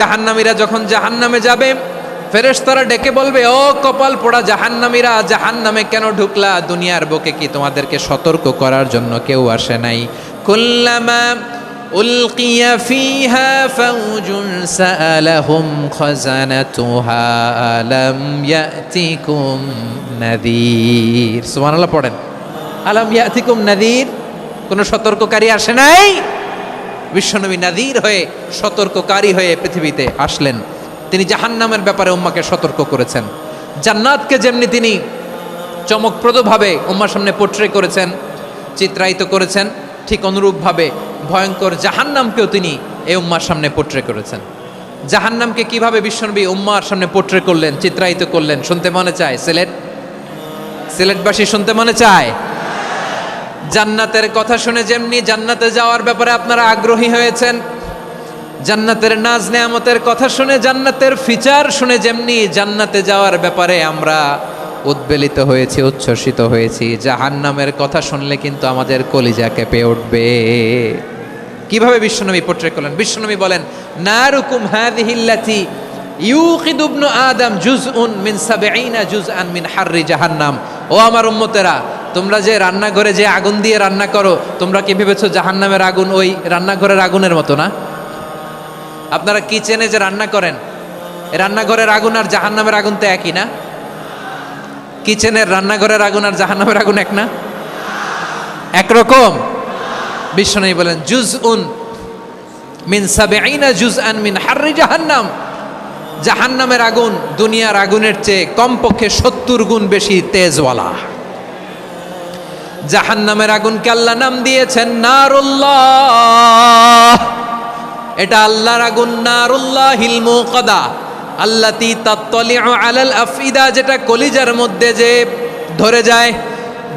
জাহান্নামীরা যখন জাহান্নামে যাবে, ফেরেশতারা ডেকে বলবে, ও কপাল পোড়া জাহান্নামীরা, জাহান্নামে কেন ঢুকলা? দুনিয়ার বুকে কি তোমাদেরকে সতর্ক করার জন্য কেউ আসে নাই? কুল্লামা উলকিয়া ফিহা ফাউজুন সাআলাহুম খাজানাতুহা আলাম ইয়াতিকুম নাযীর। সুবহানাল্লাহ পড়েন। আলাম ইয়াতিকুম নাযীর, কোন সতর্ককারী আসে নাই? বিশ্বনবী নাযীর হয়ে, সতর্ককারী হয়ে পৃথিবীতে আসলেন। তিনি জাহান্নামের ব্যাপারে উম্মাকে সতর্ক করেছেন। জান্নাতকে যেমনি তিনি চমকপ্রদভাবে উম্মার সামনে পোট্রে করেছেন, চিত্রায়িত করেছেন, ঠিক অনুরূপভাবে ভয়ঙ্কর জাহান্নামকেও তিনি এই উম্মার সামনে পোট্রে করেছেন। জাহান্নামকে কিভাবে বিশ্বনবী উম্মার সামনে পোট্রে করলেন, চিত্রায়িত করলেন, শুনতে মনে চায়? সিলেটবাসী শুনতে মনে চায়? জান্নাতের কথা শুনে যেমনি জান্নাতে যাওয়ার ব্যাপারে আপনারা আগ্রহী হয়েছেন, জান্নাতের নাজ নেয়ামতের কথা শুনে, জান্নাতের ফিচার শুনে যেমনি জান্নাতে যাওয়ার ব্যাপারে আমরা উদ্বেলিত হয়েছি, উচ্ছ্বসিত হয়েছি, জাহান্নামের কথা শুনলে কিন্তু আমাদের কলিজা কেঁপে উঠবে। কিভাবে বিশ্বনবী পোট্রে করলেন? বিশ্বনবী বলেন, নারুকুম হাযিহিল্লাতী ইউকিদু ইবনু আদম জুজউন মিন ৭০ জুজআন মিন হাররি জাহান্নাম। ও আমার উম্মতেরা, তোমরা যে রান্নাঘরে যে আগুন দিয়ে রান্না করো, তোমরা কি ভেবেছো জাহান্নামের আগুন ওই রান্নাঘরের আগুনের মতো না? আপনারা কিচেনে যে রান্না করেন, রান্নাঘরের আগুন আর জাহান্নামের আগুন তো একই না? কিচেনের রান্নাঘরের আগুন আর জাহান্নামের আগুন এক না? একরকম? বিশ্বনবী বলেন, জুজউন মিন ৭০ জুজআন মিন হাররি জাহান্নাম। জাহান্নামের আগুন দুনিয়ার আগুনের চেয়ে কমপক্ষে ৭০ গুণ বেশি তেজওয়ালা। জাহান্নামের আগুনকে আল্লাহ নাম দিয়েছেন নারুল্লাহ। এটা আল্লাহর আগুন, নারুল্লাহিল মুকাদা আল্লাতী তাত্তালিউ আলাল আফইদা, যেটা কলিজার মধ্যে যে ধরে যায়।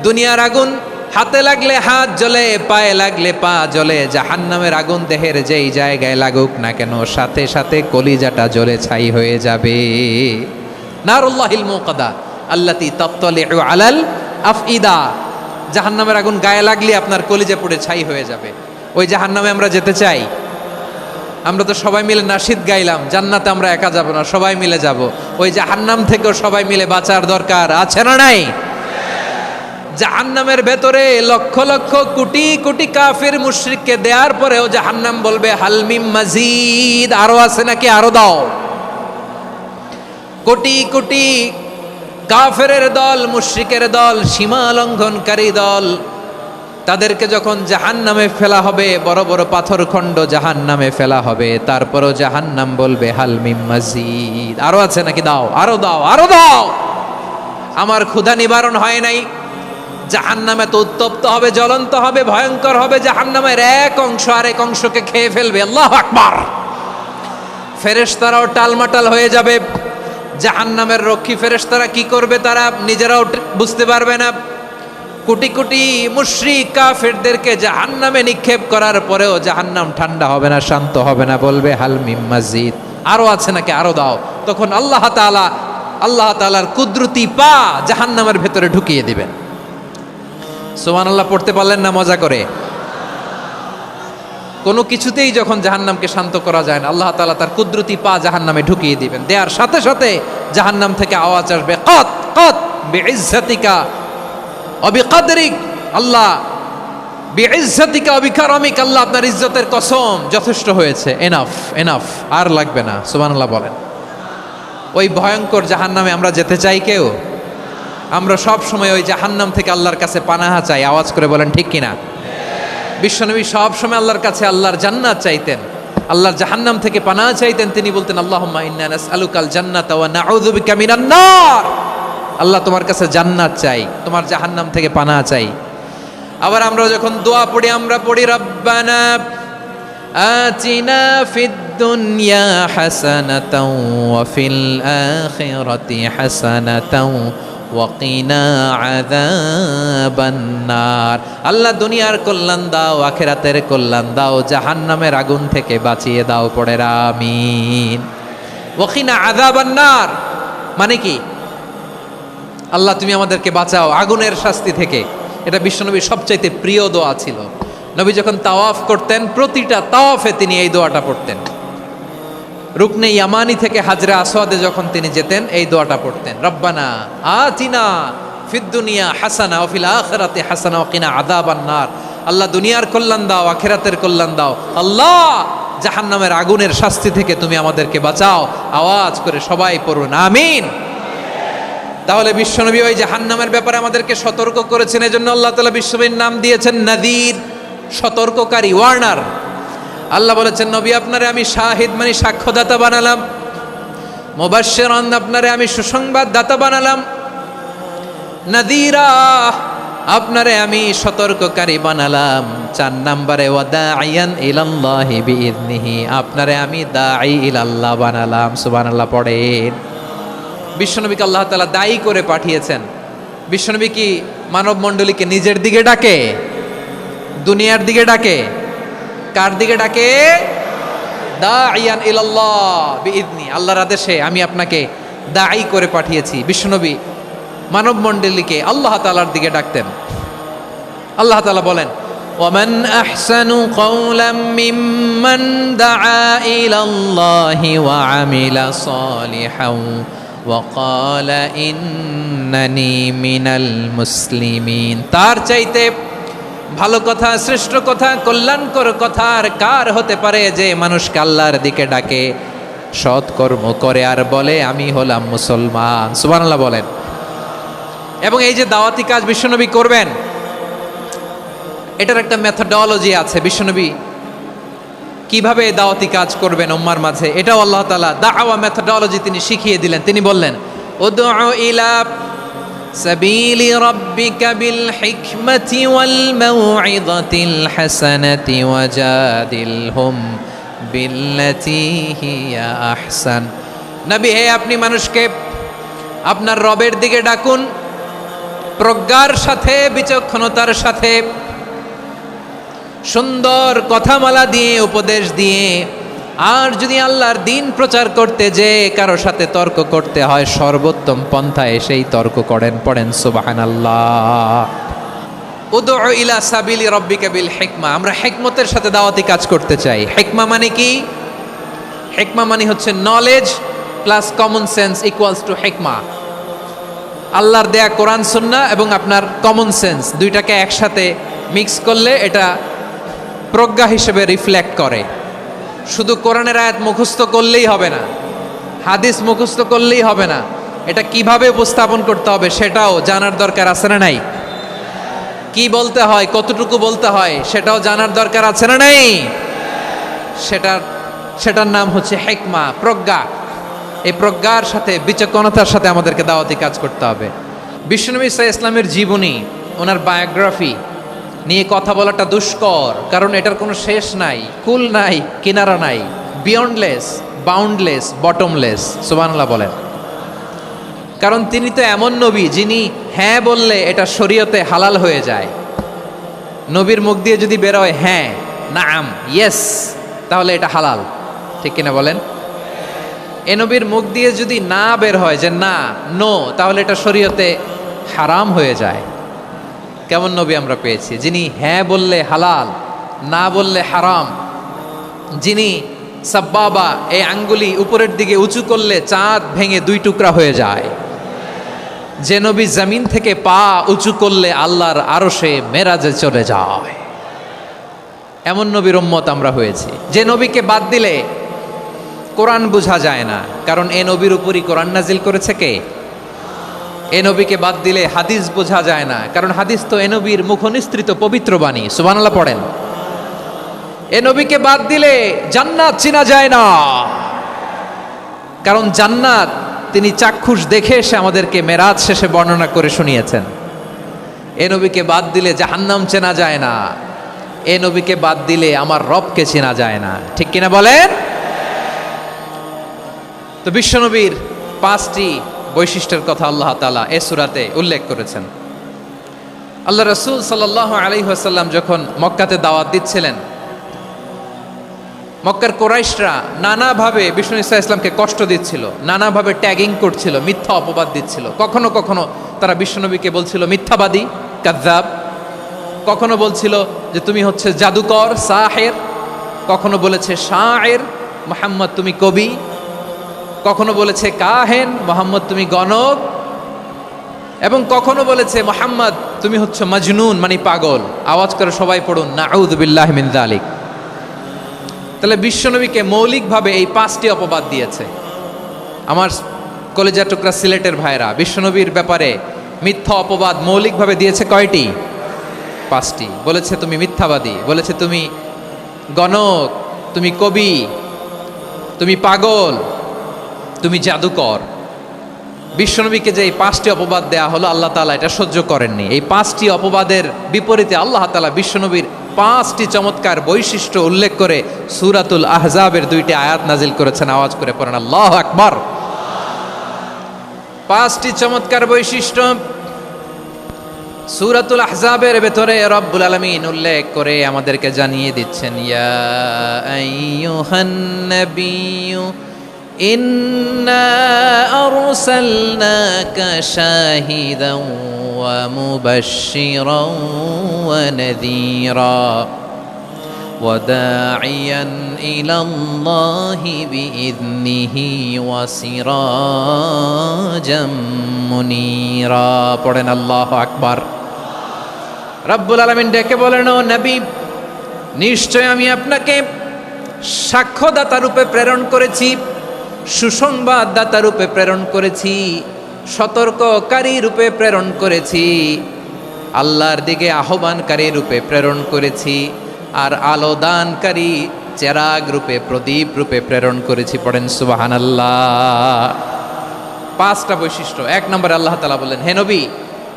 দুনিয়ার আগুন হাতে লাগলে হাত জ্বলে, পায়ে লাগলে পা জ্বলে। জাহান্নামের আগুন দেহের যেই জায়গায় লাগুক না কেন, সাথে সাথে কলিজাটা জ্বলে ছাই হয়ে যাবে। নারুল্লাহিল মুকাদা আল্লাতী তাত্তালিউ আলাল আফইদা। জাহান্নামের আগুন গায়ে লাগলে আপনার কলিজা পুড়ে ছাই হয়ে যাবে। ওই জাহান্নামে আমরা যেতে চাই? আমরা তো সবাই মিলে নাশিদ গাইলাম, জান্নাতে আমরা একা যাব না, সবাই মিলে যাব। ওই জাহান্নাম থেকেও সবাই মিলে বাঁচার দরকার আছে না নাই? জাহান্নামের ভেতরে লক্ষ লক্ষ কোটি কোটি কাফির মুশরিককে দেওয়ার পরেও জাহান্নাম বলবে, হাল মিম মাজিদ, আরো আছে নাকি, আরো দাও। কোটি কোটি কাফেরের দল, মুশরিকের দল, সীমা লঙ্ঘনকারী দল, তাদেরকে যখন জাহান্নামে ফেলা হবে, বড় বড় পাথরখণ্ড জাহান্নামে ফেলা হবে, তারপরও জাহান্নাম বলবে, হাল মিম মাজিদ, আরো আছে নাকি, দাও, আরো দাও, আরো দাও। আমার ক্ষুধা নিবারণ হয় নাই। জাহান্নামে তো উত্তপ্ত হবে, জ্বলন্ত হবে, ভয়ঙ্কর হবে। জাহান্নামের এক অংশ আরেক অংশকে খেয়ে ফেলবে। আল্লাহু আকবার। ফেরেশতারাও টালমাটাল হয়ে যাবে। জাহান্নামের রক্ষী ফেরেশতারা কি করবে তারা নিজেরাও বুঝতে পারবে না। কোটি কোটি মুশরিক কাফেরদেরকে জাহান্নামে নিক্ষেপ করার পরেও জাহান্নাম ঠান্ডা হবে না, শান্ত হবে না, বলবে হাল মিম মাজিদ, আরো আছে নাকি, আরো দাও। তখন আল্লাহ তাআলার কুদরতি পা জাহান্নামের ভেতরে ঢুকিয়ে দিবেন। সুবহানাল্লাহ পড়তে পারলেন না মজা করে? কোনো কিছুতেই যখন জাহান্নামকে শান্ত করা যায় না, আল্লাহ তাআলা তার কুদরতি পা জাহান্নামে ঢুকিয়ে দিবেন। দেওয়ার সাথে সাথে জাহান্নাম থেকে আওয়াজ আসবে, কত কত বিইজ্জাতিকা ওয়া বিকদরিক, আল্লাহ বিইজ্জাতিকা ওয়া বিকারমিক, আল্লাহ আপনার ইজ্জতের কসম, যথেষ্ট হয়েছে, এনাফ এনাফ, আর লাগবে না। সুবহানাল্লাহ বলেন। ওই ভয়ঙ্কর জাহান্নামে আমরা যেতে চাই কেউ? আমরা সব সময় ওই জাহান্নাম থেকে আল্লাহর কাছে পানাহা চাই। আওয়াজ করে বলেন ঠিক কিনা? বিশ্বনবী সব সময় আল্লাহর কাছে আল্লাহর জান্নাত চাইতেন, আল্লাহর জাহান্নাম থেকে পানাহা চাইতেন। তিনি বলতেন, আল্লাহুম্মা ইন্না নাসআলুকাল জান্নাতা ওয়া নাউযু বিকা মিনান নার। আল্লাহ তোমার কাছে জান্নাত চাই, তোমার জাহান্নাম থেকে পানাহা চাই। আবার আমরা যখন দোয়া পড়ি, আমরা পড়ি, রব্বানা আতিনা ফিদ দুনিয়া হাসানাতাও ওয়া ফিল আখিরাতি হাসানাতাও ওয়া কিনা আযাবান নার। আল্লাহ দুনিয়ার কল্যাণ দাও, আখিরাতের কল্যাণ দাও, জাহান্নামের আগুন থেকে বাঁচিয়ে দাও। পড়ে আমিন। ওয়া কিনা আযাবান নার মানে কি? আল্লাহ তুমি আমাদেরকে বাঁচাও আগুনের শাস্তি থেকে। এটা বিশ্বনবীর সবচাইতে প্রিয় দোয়া ছিল। নবী যখন তাওয়াফ করতেন, প্রতিটা তাওয়াফে তিনি এই দোয়াটা পড়তেন। রুকনে ইয়ামানি থেকে হাজরে আসওয়াদে যখন তিনি যেতেন এই দোয়াটা পড়তেন, রব্বানা আতিনা ফিদ দুনিয়া হাসানা ওয়া ফিল আখিরাতি হাসানা ওয়া কিনা আযাবান নার। আল্লাহ দুনিয়ার কল্যাণ দাও, আখিরাতের কল্যাণ দাও। আল্লাহ জাহান্নামের আগুনের শাস্তি থেকে তুমি আমাদেরকে বাঁচাও। আওয়াজ করে সবাই পড়ুন আমিন। তাহলে বিশ্বনবী ওই জাহান্নামের ব্যাপারে আমাদেরকে সতর্ক করেছেন, এজন্য আল্লাহ তাআলা বিশ্বনবীর নাম দিয়েছেন নাযীর, সতর্ককারী, ওয়ার্নার। আল্লাহ বলেছেন নবী আপনারে আমি শাহিদ মানে সাক্ষ্যদাতা বানালাম, মুবাশশিরান আপনারে আমি সুসংবাদদাতা বানালাম, নাযীরা আপনারে আমি সতর্ককারী বানালাম। 4 নম্বরে ওয়াদাইয়ান ইলাল্লাহি বিইذনিহি, আপনারে আমি দাঈ ইলাল্লাহ বানালাম। সুবহানাল্লাহ পড়েন। বিশ্বনবীকে আল্লাহ তাআলা দায়ী করে পাঠিয়েছেন। বিশ্বনবী কি মানব মণ্ডলীকে নিজের দিকে ডাকে, দুনিয়ার দিকে ডাকে? কার দিকে ডাকে? দাঈয়ান ইলাল্লাহ বিইذনি, আল্লাহর আদেশে আমি আপনাকে দায়ী করে পাঠিয়েছি। বিশ্বনবী মানব মণ্ডলীকে আল্লাহ তাআলার দিকে ডাকতেন। আল্লাহ তাআলা বলেন ওয়ামান আহসানু কাওলাম মিম্মান দাআ ইলাল্লাহি ওয়া আমিলা সালিহান ওয়া ক্বালা ইন্নানি মিনাল মুসলিমিন। তার চাইতে ভালো কথা, শ্রেষ্ঠ কথা, কল্যাণকর কথা আর কার হতে পারে যে মানুষকে আল্লাহর দিকে ডাকে, সৎকর্ম করে আর বলে আমি হলাম মুসলমান। সুবহানাল্লাহ বলেন। এবং এই যে দাওয়াতি কাজ বিশ্বনবী করবেন, এটার একটা মেথডোলজি আছে। বিশ্বনবী কিভাবে দাওয়াতি কাজ করবেন উম্মার মাঝে, এটাও আল্লাহ তাআলা দাওয়া মেথডোলজি তিনি শিখিয়ে দিলেন। তিনি বললেন উদউ ইলা সাবিলি রাব্বিকা বিল হিকমাতি ওয়াল মাউইযাতিল হাসানাতি ওয়াজাদিলহুম বিল্লাতি হিয়া আহসান। নবী হে, আপনি মানুষকে আপনার রবের দিকে ডাকুন প্রজ্ঞার সাথে, বিচক্ষণতার সাথে, সুন্দর কথামালা দিয়ে, উপদেশ দিয়ে। আর যদি আল্লাহর দ্বীন প্রচার করতে যে কারো সাথে তর্ক করতে হয়, সর্বোত্তম পন্থায় সেই তর্ক করেন। পড়েন সুবহানাল্লাহ। উদউ ইলা সাবিলি রাব্বিকা বিল হিকমা, আমরা হিকমতের সাথে দাওয়াতি কাজ করতে চাই। হিকমা মানে কি? হিকমা মানে হচ্ছে knowledge plus common sense equals to হিকমা। আল্লাহর দেয়া কোরআন সুন্নাহ এবং আপনার কমন সেন্স দুইটাকে একসাথে মিক্স করলে এটা প্রজ্ঞা হিসেবে রিফ্লেক্ট করে। শুধু কোরআনের আয়াত মুখস্থ করলেই হবে না, হাদিস মুখস্থ করলেই হবে না, এটা কিভাবে উপস্থাপন করতে হবে সেটাও জানার দরকার আছে না নাই? কি বলতে হয়, কতটুকু বলতে হয় সেটাও জানার দরকার আছে না নাই? সেটার নাম হচ্ছে হিকমা, প্রজ্ঞা। এই প্রজ্ঞার সাথে, বিচক্ষণতার সাথে আমাদেরকে দাওয়াতি কাজ করতে হবে। বিশ্বনবী সাল্লাল্লাহু আলাইহি ওয়াসাল্লামের জীবনী, ওনার বায়োগ্রাফি নিয়ে কথা বলাটা দুষ্কর, কারণ এটার কোনো শেষ নাই, কুল নাই, কিনারা নাই, বিয়ন্ডলেস, বাউন্ডলেস, বটমলেস। সুবহানাল্লাহ বলেন। কারণ তিনি তো এমন নবী যিনি হ্যাঁ বললে এটা শরীয়তে হালাল হয়ে যায়। নবীর মুখ দিয়ে যদি বেরোয় হ্যাঁ, নাম, ইয়েস, তাহলে এটা হালাল। ঠিক কিনা বলেন? এ নবীর মুখ দিয়ে যদি না বের হয় যে না, নো, তাহলে এটা শরীয়তে হারাম হয়ে যায়। কেমন নবী আমরা পেয়েছি, যিনি হ্যাঁ বললে হালাল, না বললে হারাম, যিনি সাব্বাবা, এই আঙ্গুলি উপরের দিকে উঁচু করলে চাঁদ ভেঙে 2 টুকরা হয়ে যায়, যে নবী জমিন থেকে পা উঁচু করলে আল্লাহর আরশে মেরাজে চলে যায়। এমন নবীর উম্মত আমরা হয়েছি। যে নবীকে বাদ দিলে কোরআন বোঝা যায় না, কারণ এ নবীর উপরই কোরআন নাজিল করেছে কে? এ নবীকে বাদ দিলে হাদিস বোঝা যায় না, কারণ হাদিস তো এ নবীর মুখনিসৃত পবিত্র বাণী। সুবহানাল্লাহ পড়েন। এ নবীকে বাদ দিলে জান্নাত চেনা যায় না, কারণ জান্নাত তিনি চাক্ষুষ দেখে এসে আমাদেরকে মেরাজ শেষে বর্ণনা করে শুনিয়েছেন। এ নবীকে বাদ দিলে জাহান্নাম চেনা যায় না, এ নবীকে বাদ দিলে আমার রবকে চেনা যায় না। ঠিক কিনা বলেন? তো বিশ্বনবীর 5টি বৈশিষ্ট্যের কথা আল্লাহ তাআলা এই সূরাতে উল্লেখ করেছেন। আল্লাহ রাসূল সাল্লাল্লাহু আলাইহি ওয়াসাল্লাম যখন মক্কাতে দাওয়াত দিচ্ছিলেন, মক্কার কুরাইশরা নানাভাবে বিষ্ণু ঈসা ইসলামকে কষ্ট দিচ্ছিল, নানাভাবে ট্যাগিং করছিল, মিথ্যা অপবাদ দিচ্ছিল। কখনো কখনো তারা বিশ্বনবীকে বলছিল মিথ্যাবাদী, কাযযাব। কখনো বলছিল যে তুমি হচ্ছে জাদুকর, সাহের। কখনো বলেছে শায়ের, মোহাম্মদ তুমি কবি, কখনো বলেছে কাহেন, মোহাম্মদ তুমি গণক, এবং কখনো বলেছে মোহাম্মদ তুমি হচ্ছে মাজনুন মানে পাগল। আওয়াজ করে সবাই পড়ুন নাউযু বিল্লাহি মিন যালিক। তাহলে বিশ্বনবীকে মৌলিকভাবে এই 5টি অপবাদ দিয়েছে। আমার কলেজা টুকরা সিলেটের ভাইরা, বিশ্বনবীর ব্যাপারে মিথ্যা অপবাদ মৌলিকভাবে দিয়েছে কয়টি? 5টি। বলেছে তুমি মিথ্যাবাদী, বলেছে তুমি গণক, তুমি কবি, তুমি পাগল, তুমি জাদুকর। বিশ্বনবীকে যে এই 5টি অপবাদ দেয়া হলো, আল্লাহ তাআলা এটা সহ্য করেননি। এই 5টি অপবাদের বিপরীতে আল্লাহ তাআলা বিশ্বনবীর 5টি চমৎকার বৈশিষ্ট্য উল্লেখ করে সূরাতুল আহজাবের 2টি আয়াত নাজিল করেছেন। আওয়াজ করে পড়েন আল্লাহু আকবার। 5টি চমৎকার বৈশিষ্ট্য সূরাতুল আহজাবের ভেতরে রব্বুল আলামিন উল্লেখ করে আমাদেরকে জানিয়ে দিচ্ছেন, ইয়া আইয়ুহান নাবিয়্যু ইন্না আরসালনাকা শাহিদান ওয়া মুবাশশিরান ওয়া নাযীরা ওয়া দাঈয়ান ইলাল্লাহি বিইذনিহি ওয়া সিরাজাম মুনীরা। পড়েন আল্লাহু আকবার। রব্বুল আলামিন ডেকে বলেন, ও নবী, নিশ্চয় আমি আপনাকে সাক্ষ্যদাতা রূপে প্রেরণ করেছি, সুসংবাদদাতা রূপে প্রেরণ করেছি, সতর্ককারী রূপে প্রেরণ করেছি, আল্লাহর দিকে আহ্বানকারী রূপে প্রেরণ করেছি, আর আলোদানকারী চেরাগ রূপে, প্রদীপ রূপে প্রেরণ করেছি। পড়েন সুবহানাল্লাহ। 5টা বৈশিষ্ট্য। 1 নম্বরে আল্লাহ তাআলা বললেন, হে নবী,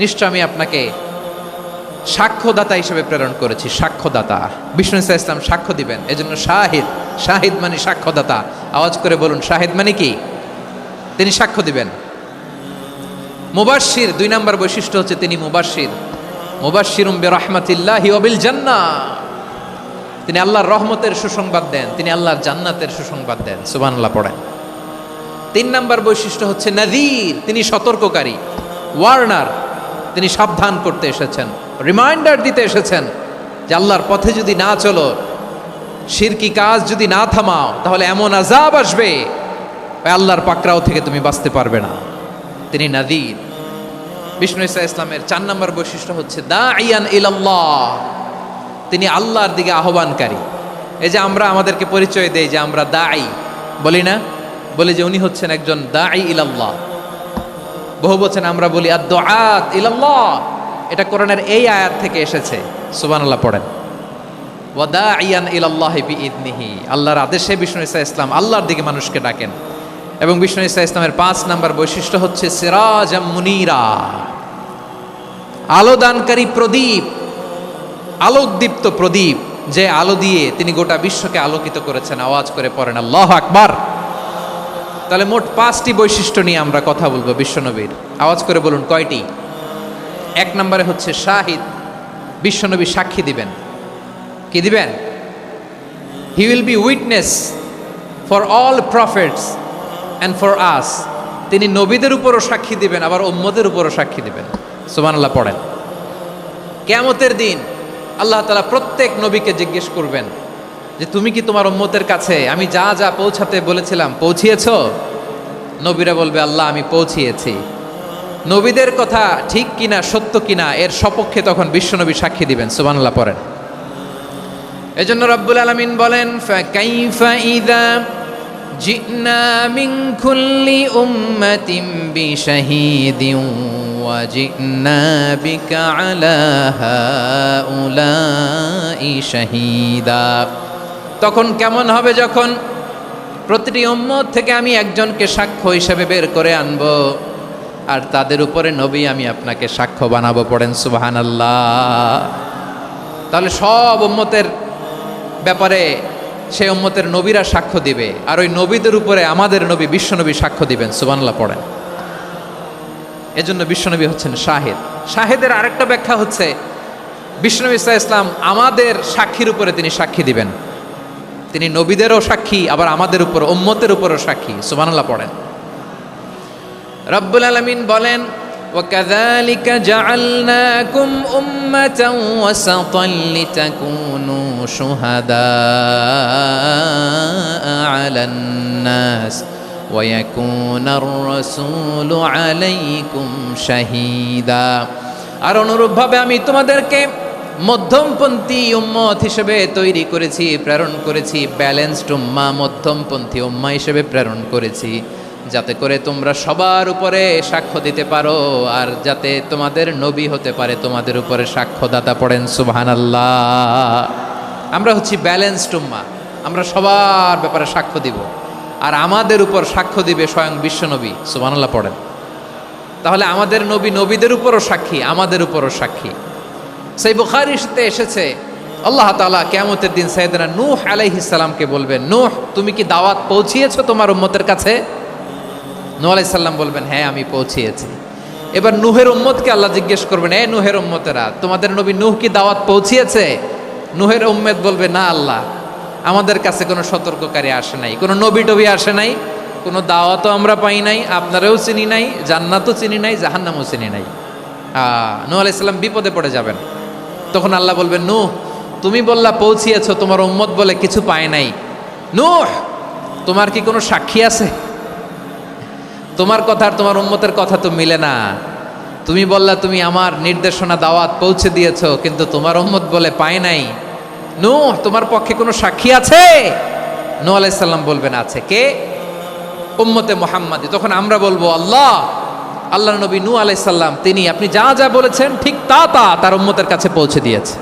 নিশ্চয় আমি আপনাকে সাক্ষ্যদাতা হিসেবে প্রেরণ করেছি। সাক্ষ্যদাতা, বিষ্ণু ইসা ইসলাম সাক্ষ্য দিবেন, এজন্য শাহিদ। শাহিদ মানে সাক্ষ্যদাতা। আওয়াজ করে বলুন শাহিদ মানে কি? তিনি সাক্ষ্য দিবেন। মুবাশশির, 2 নম্বর বৈশিষ্ট্য হচ্ছে তিনি মুবাশশির। মুবাশশিরুম বিরহমাতিল্লাহি ওয়া বিল জান্নাহ, তিনি আল্লাহর রহমতের সুসংবাদ দেন, তিনি আল্লাহর জান্নাতের সুসংবাদ দেন। সুবহানাল্লাহ পড়েন। 3 নম্বর বৈশিষ্ট্য হচ্ছে নাযীর, তিনি সতর্ককারী, ওয়ার্নার, তিনি সাবধান করতে এসেছেন, রিমাইন্ডার দিতে এসেছেন যে আল্লাহর পথে যদি না চলো, শিরকি কাজ যদি না থামাও, তাহলে এমন আযাব আসবে আল্লাহর পাকড়াও থেকে তুমি বাঁচতে পারবে না। তিনি নাযীর। বিষ্ণু ইসা ইসলামের 4 নম্বর বৈশিষ্ট্য হচ্ছে দাঈয়ান ইলাল্লাহ, তিনি আল্লাহর দিকে আহ্বানকারী। এই যে আমরা আমাদেরকে পরিচয় দেই যে আমরা দাঈ, বলি না? বলি যে উনি হচ্ছেন একজন দাঈ ইলাল্লাহ। বহু বচন আমরা বলি আদ-দুআত ইলাল্লাহ। এটা কোরআনের এই আয়াত থেকে এসেছে। সুবহানাল্লাহ পড়েন। ওয়া দাঈয়ান ইলাল্লাহি বিইذনিহি, আল্লাহর আদেশে বিষ্ণু ইসা ইসলাম আল্লাহর দিকে মানুষকে ডাকেন। এবং বিষ্ণু ইসা ইসলামের 5 নম্বর বৈশিষ্ট্য হচ্ছে সিরাজাম মুনীরা, আলোদানকারী প্রদীপ, আলোকদীপ্ত প্রদীপ, যে আলো দিয়ে তিনি গোটা বিশ্বকে আলোকিত করেছেন। আওয়াজ করে পড়েন আল্লাহু আকবার। তাহলে মোট 5টি বৈশিষ্ট্য নিয়ে আমরা কথা বলবো বিশ্বনবীর। আওয়াজ করে বলুন কয়টি? 1 নম্বরে হচ্ছে শাহিদ, বিশ্বনবী সাক্ষী দিবেন। কি দিবেন? He will be witness for all prophets and for us, তিনি নবীদের উপরও সাক্ষী দিবেন, আবার উম্মতের উপরও সাক্ষী দিবেন। সুবহানাল্লাহ পড়েন। কিয়ামতের দিন আল্লাহ তাআলা প্রত্যেক নবীকে জিজ্ঞেস করবেন যে তুমি কি তোমার উম্মতের কাছে আমি যা যা পৌঁছাতে বলেছিলাম পৌঁছিয়েছো? নবীরা বলবে আল্লাহ আমি পৌঁছিয়েছি। নবীদের কথা ঠিক কিনা, সত্য কিনা, এর সপক্ষে তখন বিশ্বনবী সাক্ষী দিবেন। সুবহানাল্লাহ পড়েন। এজন্য রব্বুল আলামিন বলেন, ফাকাইফা ইযা জিনা মিন কুল্লি উম্মাতিন বিশাহীদিন ওয়া জিনা বিকা আলা হাউলাই শাহীদা। তখন কেমন হবে যখন প্রতিটি উম্মত থেকে আমি একজনকে সাক্ষ্য হিসেবে বের করে আনব, আর তাদের উপরে নবী আমি আপনাকে সাক্ষ্য বানাবো। পড়েন সুবহানাল্লাহ। তাহলে সব উম্মতের ব্যাপারে সেই উম্মতের নবীরা সাক্ষ্য দিবে, আর ওই নবীদের উপরে আমাদের নবী বিশ্বনবী সাক্ষ্য দিবেন। সুবহানাল্লাহ পড়েন। এজন্য বিশ্বনবী হচ্ছেন শাহিদ। শাহিদের আরেকটা ব্যাখ্যা হচ্ছে বিশ্বনবী সাল্লাল্লাহু আলাইহি ওয়াসাল্লাম আমাদের সাক্ষীর উপরে তিনি সাক্ষী দিবেন। তিনি নবীদেরও সাক্ষী, আবার আমাদের উপর, উম্মতের উপরও সাক্ষী। সুবহানাল্লাহ পড়েন। রব্বুল আলামিন বলেন, وكذلك جعلناكم أمة وسطا لتكونوا شهداء على الناس ويكون الرسول عليكم شهيدا। আর অনুরূপভাবে আমি তোমাদেরকে মধ্যমপন্থী উম্মত হিসেবে তৈরি করেছি, প্রেরণ করেছি, ব্যালেন্সড উম্মাহ, মধ্যমপন্থী উম্মাহ হিসেবে প্রেরণ করেছি, যাতে করে তোমরা সবার উপরে সাক্ষ্য দিতে পারো আর যাতে তোমাদের নবী হতে পারে তোমাদের উপরে সাক্ষ্যদাতা। পড়েন সুবহানাল্লাহ। আমরা হচ্ছি ব্যালেন্সড উম্মাহ, আমরা সবার ব্যাপারে সাক্ষ্য দিব আর আমাদের উপর সাক্ষ্য দিবে স্বয়ং বিশ্বনবী। সুবহানাল্লাহ পড়েন। তাহলে আমাদের নবী নবীদের উপরও সাক্ষী, আমাদের উপরও সাক্ষী। সেই বুখারীতে এসেছে আল্লাহ তাআলা কিয়ামতের দিন সাইয়েদনা নূহ আলাইহিস সালামকে বলবেন, নূহ তুমি কি দাওয়াত পৌঁছিয়েছো তোমার উম্মতের কাছে? নূহ আলাইহিস সালাম বলবেন, হ্যাঁ আমি পৌঁছিয়েছি। এবার নূহের উম্মতকে আল্লাহ জিজ্ঞেস করবেন, এ নূহের উম্মতেরা তোমাদের নবী নূহ কি দাওয়াত পৌঁছিয়েছে? নূহের উম্মত বলবে, না আল্লাহ, আমাদের কাছে কোনো সতর্ককারী আসে নাই, কোনো নবী টবি আসে নাই, কোনো দাওয়াতও আমরা পাই নাই, আপনারাও চিনি নাই, জান্নাতও চিনি নাই, জাহান্নামও চিনি নাই। নূহ আলাইহিস সালাম বিপদে পড়ে যাবেন। তখন আল্লাহ বলবেন, নূহ তুমি বললা পৌঁছিয়েছো, তোমার উম্মত বলে কিছু পায় নাই। নূহ তোমার কি কোনো সাক্ষী আছে? তোমার কথা আর তোমার উম্মতের কথা তো মিলে না। তুমি বললা তুমি আমার নির্দেশনা দাওয়াত পৌঁছে দিয়েছো, কিন্তু তোমার উম্মত বলে পায় নাই। নূহ তোমার পক্ষে কোনো সাক্ষী আছে? নূহ আলাইহিস সালাম বলবেন, আছে। কে? উম্মতে মুহাম্মাদি। তখন আমরা বলবো, আল্লাহর নবী নূহ আলাইহিস সালাম তিনি আপনি যা যা বলেছেন ঠিক তা তার উম্মতের কাছে পৌঁছে দিয়েছে।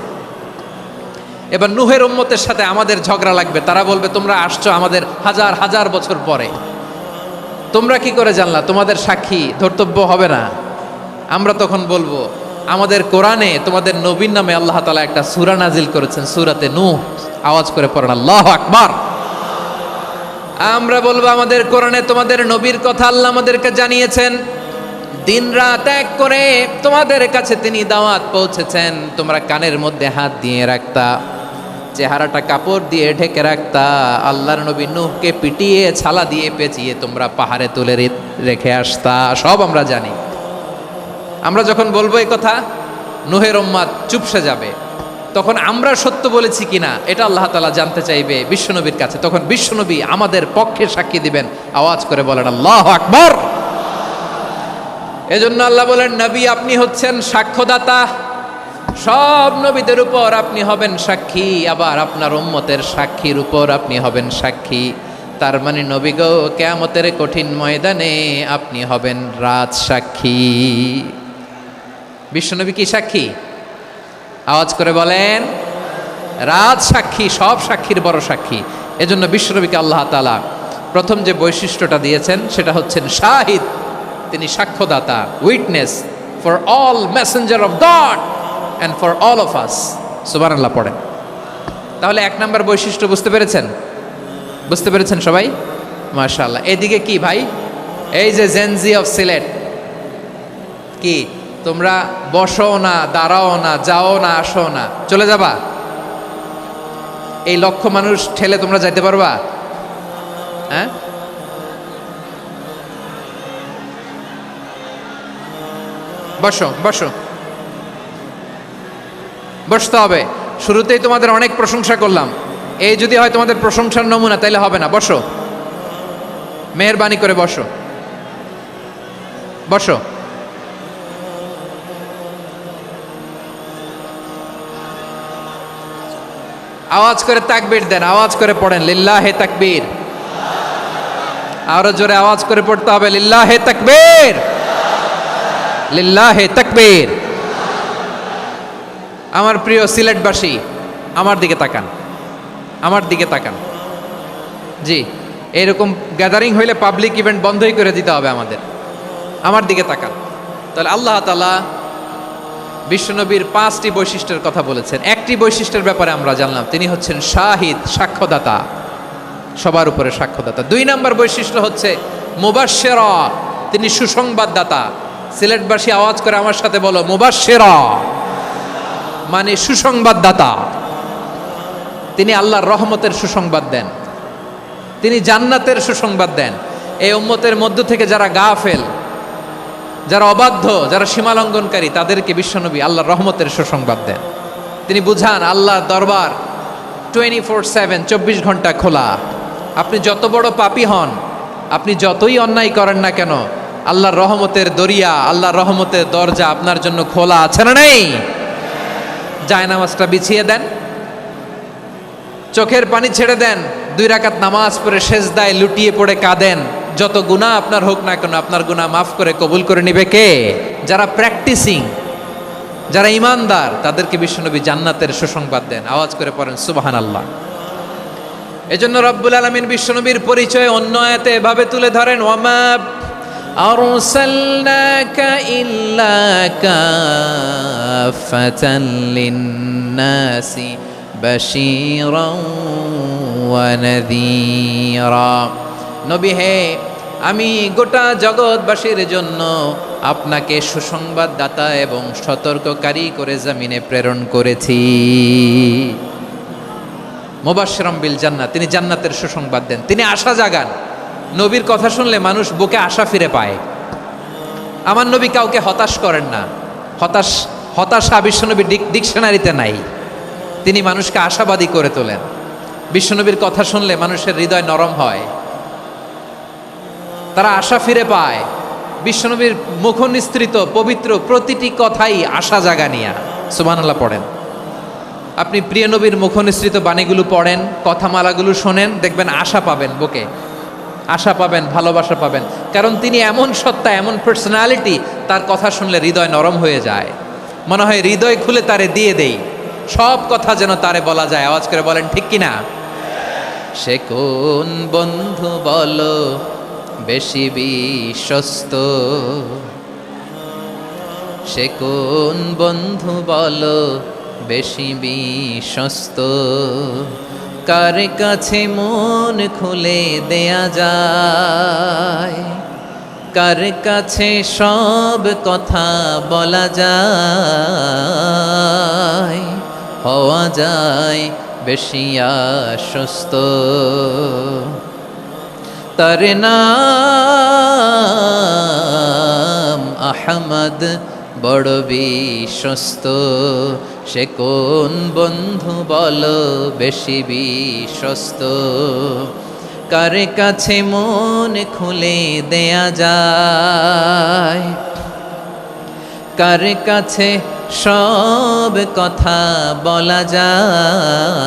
এবার নূহের উম্মতের সাথে আমাদের ঝগড়া লাগবে। তারা বলবে, তোমরা আসছো আমাদের হাজার হাজার বছর পরে, তোমরা কি করে জানলা? তোমাদের সাক্ষী ধর্তব্য হবে না। আমরা তখন বলবো, আমাদের কোরআনে তোমাদের নবীর নামে আল্লাহ তাআলা একটা সূরা নাজিল করেছেন, সূরাতে নূহ। আওয়াজ করে পড়েন আল্লাহু আকবার। আমরা বলবো, আমাদের কোরআনে তোমাদের নবীর কথা আল্লাহ আমাদেরকে জানিয়েছেন, দিন রাত এক করে তোমাদের কাছে তিনি দাওয়াত পৌঁছেছেন। তোমরা কানের মধ্যে হাত দিয়ে রাখতা, চেহারাটা কাপড় দিয়ে ঢেকে রাখতা, আল্লাহর নবী নূহকে পিটিয়ে ছালা দিয়ে পেঁচিয়ে তোমরা পাহাড়ে তুলে রেখে আসতা। সব আমরা জানি। আমরা যখন বলবো এই কথা, নূহের উম্মত চুপসে যাবে। তখন আমরা সত্য বলেছি কিনা এটা আল্লাহ তাআলা জানতে চাইবে বিশ্বনবীর কাছে। তখন বিশ্বনবী আমাদের পক্ষে সাক্ষী দিবেন। আওয়াজ করে বলেন আল্লাহু আকবার। এজন্য আল্লাহ বলেন, নবী আপনি হচ্ছেন সাক্ষ্যদাতা, সব নবীদের উপর আপনি হবেন সাক্ষী, আবার আপনার উম্মতের সাক্ষীর উপর আপনি হবেন সাক্ষী। তার মানে নবী গো, কিয়ামতের কঠিন ময়দানে আপনি হবেন রাজ সাক্ষী। বিশ্বনবী কি সাক্ষী? আওয়াজ করে বলেন, রাজ সাক্ষী, সব সাক্ষীর বড় সাক্ষী। এজন্য বিশ্বনবীকে আল্লাহ তাআলা প্রথম যে বৈশিষ্ট্যটা দিয়েছেন সেটা হচ্ছেন শাহিদ। তিনি সাক্ষ্যদাতা, witness for all messenger of God and for all of us. সুবহানাল্লাহ পড়েন। তাহলে এক নাম্বার বৈশিষ্ট্য বুঝতে পেরেছেন? বুঝতে পেরেছেন সবাই? মাশাআল্লাহ। এদিকে কি ভাই, এই যে জেনজি অফ সিলেট, কি তোমরা বসো না, দাঁড়াও না, যাও না, আসো না, চলে যাবা? এই লক্ষ মানুষ ঠেলে তোমরা যাইতে পারবা? হ্যাঁ, বসো বসো, বসতে হবে। শুরুতেই তোমাদের অনেক প্রশংসা করলাম, এই যদি হয় তোমাদের প্রশংসার নমুনা, তাইলে হবে না। বসো, মেহেরবানি করে বসো, বসো। আওয়াজ করে তাকবীর দেন, আওয়াজ করে পড়েন লিল্লাহে তাকবীর। আরো জোরে আওয়াজ করে পড়তে হবে, লিল্লাহে তাকবীর, লিল্লাহে তাকবীর। আমার প্রিয় সিলেটবাসী, আমার দিকে তাকান, আমার দিকে তাকান। জি, এরকম গ্যাদারিং হইলে পাবলিক ইভেন্ট বন্ধই করে দিতে হবে আমাদের। আমার দিকে তাকান। তাহলে আল্লাহ তাআলা বিশ্বনবীর 5টি বৈশিষ্ট্যের কথা বলেছেন। একটি বৈশিষ্ট্যের ব্যাপারে আমরা জানলাম, তিনি হচ্ছেন শাহিদ, সাক্ষ্যদাতা, সবার উপরে সাক্ষ্যদাতা। 2 নম্বর বৈশিষ্ট্য হচ্ছে মুবাশশিরা, তিনি সুসংবাদদাতা। সিলেটবাসী আওয়াজ করে আমার সাথে বলো, মুবাশশিরা মানে সুসংবাদদাতা। তিনি আল্লাহর রহমতের সুসংবাদ দেন, তিনি জান্নাতের সুসংবাদ দেন। এই উম্মতের মধ্য থেকে যারা গাফেল, যারা অবাধ্য, যারা সীমালঙ্ঘনকারী, তাদেরকে বিশ্বনবী আল্লাহর রহমতের সুসংবাদ দেন। তিনি বুঝান আল্লাহর দরবার 24/7, 24 ঘন্টা খোলা। আপনি যত বড় পাপী হন, আপনি যতই অন্যায় করেন না কেন, আল্লাহর রহমতের দরিয়া, আল্লাহর রহমতের দরজা আপনার জন্য খোলা আছে না নেই? জায়নামাজটা বিছিয়ে দেন, চোখের পানি ছেড়ে দেন, 2 রাকাত নামাজ পড়ে সেজদায় লুটিয়ে পড়ে কাঁদেন। যত গুনাহ আপনার হোক না কেন, আপনার গুনাহ মাফ করে কবুল করে নিবে কে? যারা প্র্যাকটিসিং, যারা ইমানদার, তাদেরকে বিশ্বনবী জান্নাতের সুসংবাদ দেন। আওয়াজ করে পড়েন সুবহানাল্লাহ। এজন্য রব্বুল আলামিন বিশ্বনবীর পরিচয় অন্য আয়াতে এভাবে তুলে ধরেন, ওয়ামা আরসালনাকা ইল্লা কাফাতান লিন্নাসি বাশীরাও ওয়া নাযীরা। নবী হে, আমি গোটা জগৎবাসীর জন্য আপনাকে সুসংবাদদাতা এবং সতর্ককারী করে জমিনে প্রেরণ করেছি। মুবাশশিরাম বিল জান্নাত, তিনি জান্নাতের সুসংবাদ দেন, তিনি আশা জাগান। নবীর কথা শুনলে মানুষ বুকে আশা ফিরে পায়। আমার নবী কাউকে হতাশ করেন না। হতাশা বিশ্বনবীর ডিকশনারিতে নাই। তিনি মানুষকে আশাবাদী করে তোলেন। বিশ্বনবীর কথা শুনলে মানুষের হৃদয় নরম হয়, তারা আশা ফিরে পায়। বিশ্বনবীর মুখ নিঃসৃত পবিত্র প্রতিটি কথাই আশা জাগানিয়া। সুবহানাল্লাহ পড়েন। আপনি প্রিয় নবীর মুখ নিঃসৃত বাণীগুলো পড়েন, কথামালাগুলো শোনেন, দেখবেন আশা পাবেন, বুকে আশা পাবেন, ভালোবাসা পাবেন। কারণ তিনি এমন সত্তা, এমন পার্সোনালিটি, তার কথা শুনলে হৃদয় নরম হয়ে যায়। মনে হয় হৃদয় খুলে তারে দিয়ে দেই, সব কথা যেন তারে বলা যায়। আওয়াজ করে বলেন ঠিক কিনা? সে কোন বন্ধু বলো বেশি বিশ্বস্ত, সে কোন বন্ধু বলো বেশি বিশ্বস্ত, কার কাছে মন খুলে দেয়া যায়, কার কাছে সব কথা বলা যায়, হওয়া যায় বেশি আশ্বস্ত। তার নাম আহমদ, বড় বিশ্বস্ত। সে কোন বন্ধু বলো বেশি বিশ্বস্ত, কার কাছে মন খুলে দেয়া যায়, কার কাছে সব কথা বলা যায়,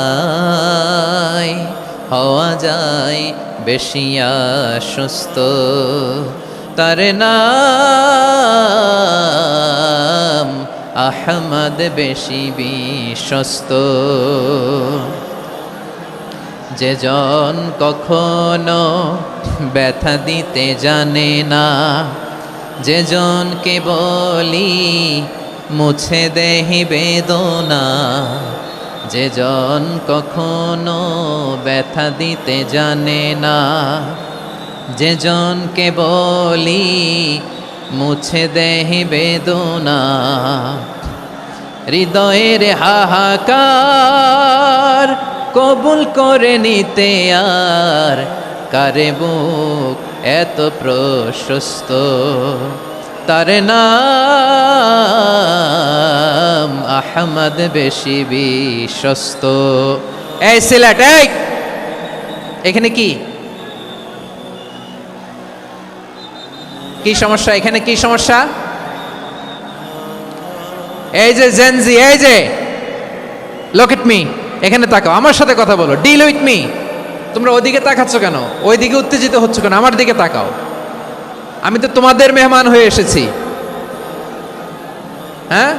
হওয়া যায় বেশি আশ্বস্ত। তার নাম আহমদ, বেশি বিশ্বস্ত। যে জন কখনো ব্যথা দিতে জানে না, যে জনকে বলি মুছে দেহি বেদনা, যে জন কখনো ব্যথা দিতে জানে না, যে জনকে বলি মুছে দেহি বেদনা, হৃদয়ের হাহাকার কবুল করে নিতে আর কারে বুক এত প্রশস্ত। তার নাম আহমদ, বেশি বিশ্বস্ত। এই সিলেট, এই এখানে কি কি সমস্যা? এখানে কি সমস্যা? এই যে জেনজি, এই যে লুক এট মি, এখানে তাকাও, আমার সাথে কথা বলো, ডিল উইথ মি। তোমরা ওইদিকে তাকাচ্ছ কেন? ওইদিকে উত্তেজিত হচ্ছ কেন? আমার দিকে তাকাও। আমি তো তোমাদের মেহমান হয়ে এসেছি। হ্যাঁ,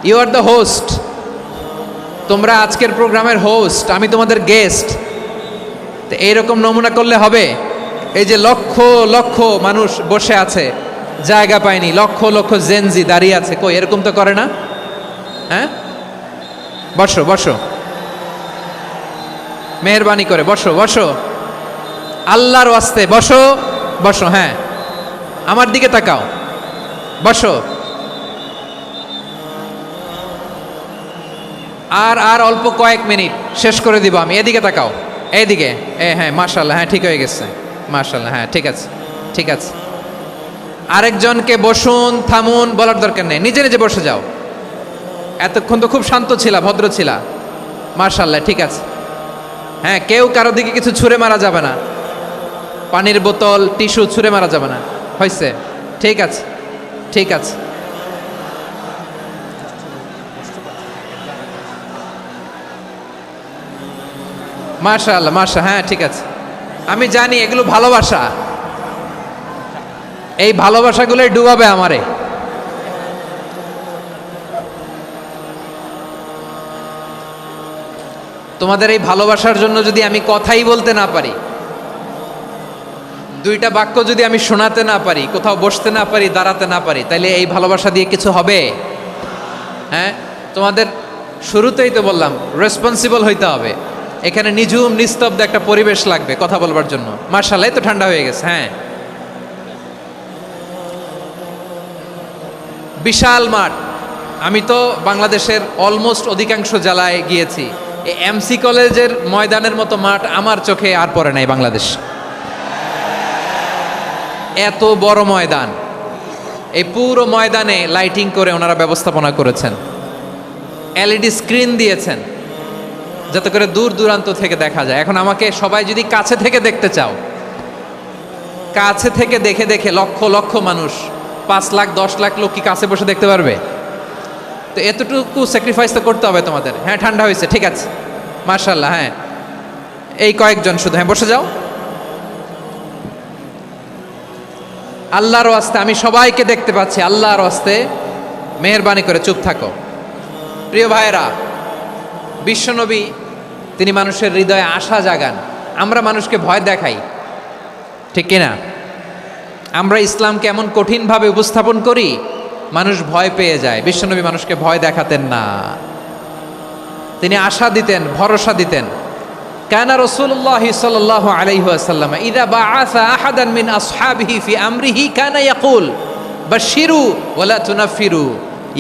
ইউ আর দ্য হোস্ট। তোমরা আজকের প্রোগ্রামের হোস্ট, আমি তোমাদের গেস্ট। তো এইরকম নমুনা করলে হবে? এই যে লক্ষ লক্ষ মানুষ বসে আছে, জায়গা পায়নি, লক্ষ লক্ষ জেনজি দাঁড়িয়ে আছে, কই এরকম তো করে না? হ্যাঁ, বসো বসো, মেহরবানি করে বসো বসো, আল্লাহর ওয়াস্তে বসো বসো। হ্যাঁ, আমার দিকে তাকাও, বসো। আর অল্প কয়েক মিনিট, শেষ করে দিব আমি। এদিকে তাকাও, এইদিকে। হ্যাঁ, মাশাআল্লাহ, হ্যাঁ ঠিক হয়ে গেছে, মাশাআল্লাহ, হ্যাঁ ঠিক আছে ঠিক আছে। আরেকজনকে বসুন থামুন বলার দরকার নেই, নিজে নিজে বসে যাও। এতক্ষণ তো খুব শান্ত ছিলা, ভদ্র ছিলা, মাশাআল্লাহ, ঠিক আছে। হ্যাঁ, কেউ কারো দিকে কিছু ছুঁড়ে মারা যাবে না, পানির বোতল টিস্যু ছুঁড়ে মারা যাবে না, হয়েছে? ঠিক আছে, ঠিক আছে। মাশাআল্লাহ, হ্যাঁ ঠিক আছে। আমি জানি এগুলো ভালোবাসা, এই ভালোবাসাগুলোই ডুবাবে আমারে। তোমাদের এই ভালোবাসার জন্য যদি আমি কথাই বলতে না পারি, দুইটা বাক্য যদি আমি শোনাতে না পারি, কোথাও বসতে না পারি, দাঁড়াতে না পারি, তাইলে এই ভালোবাসা দিয়ে কিছু হবে? হ্যাঁ, তোমাদের শুরুতেই তো বললাম রেসপন্সিবল হইতে হবে। এখানে নিঝুম নিস্তব্ধ একটা পরিবেশ লাগবে কথা বলবার জন্য। মাশাআল্লাহ, তো ঠান্ডা হয়ে গেছে। হ্যাঁ, বিশাল মাঠ। আমি তো বাংলাদেশের অলমোস্ট অধিকাংশ জেলায় গিয়েছি, এই এমসি কলেজের ময়দানের মতো মাঠ আমার চোখে আর পড়ে নাই বাংলাদেশ। এত বড় ময়দান, এই পুরো ময়দানে লাইটিং করে ওনারা ব্যবস্থাপনা করেছেন, এলইডি স্ক্রিন দিয়েছেন যাতে করে দূর দূরান্ত থেকে দেখা যায়। এখন আমাকে সবাই যদি কাছে থেকে দেখতে চাও, কাছে থেকে দেখে দেখে লক্ষ লক্ষ মানুষ, 5 লাখ 10 লাখ লোক কি কাছে বসে দেখতে পারবে? তো এতটুকু স্যাক্রিফাইস তো করতে হবে তোমাদের। হ্যাঁ, ঠান্ডা হয়েছে, ঠিক আছে, মাশাআল্লাহ। হ্যাঁ, এই কয়েকজন শুধু, হ্যাঁ বসে যাও। আল্লাহর ওয়াস্তে আমি সবাইকে দেখতে পাচ্ছি, আল্লাহর ওয়াস্তে মেহেরবানি করে চুপ থাকো। প্রিয় ভাইয়েরা, বিশ্বনবী তিনি মানুষের হৃদয়ে আশা জাগান। আমরা মানুষকে ভয় দেখাই, ঠিক কিনা? আমরা ইসলামকে এমন কঠিনভাবে উপস্থাপন করি, মানুষ ভয় পেয়ে যায়। বিশ্বনবী মানুষকে ভয় দেখাতেন না, তিনি আশা দিতেন, ভরসা দিতেন। কানা রাসূলুল্লাহ সাল্লাল্লাহু আলাইহি ওয়াসাল্লাম ইযা বাআসা আহাদান মিন আসহাবিহি ফি আমরিহি কানা ইয়াকুল বাশশিরু ওয়ালা তুনাফিরু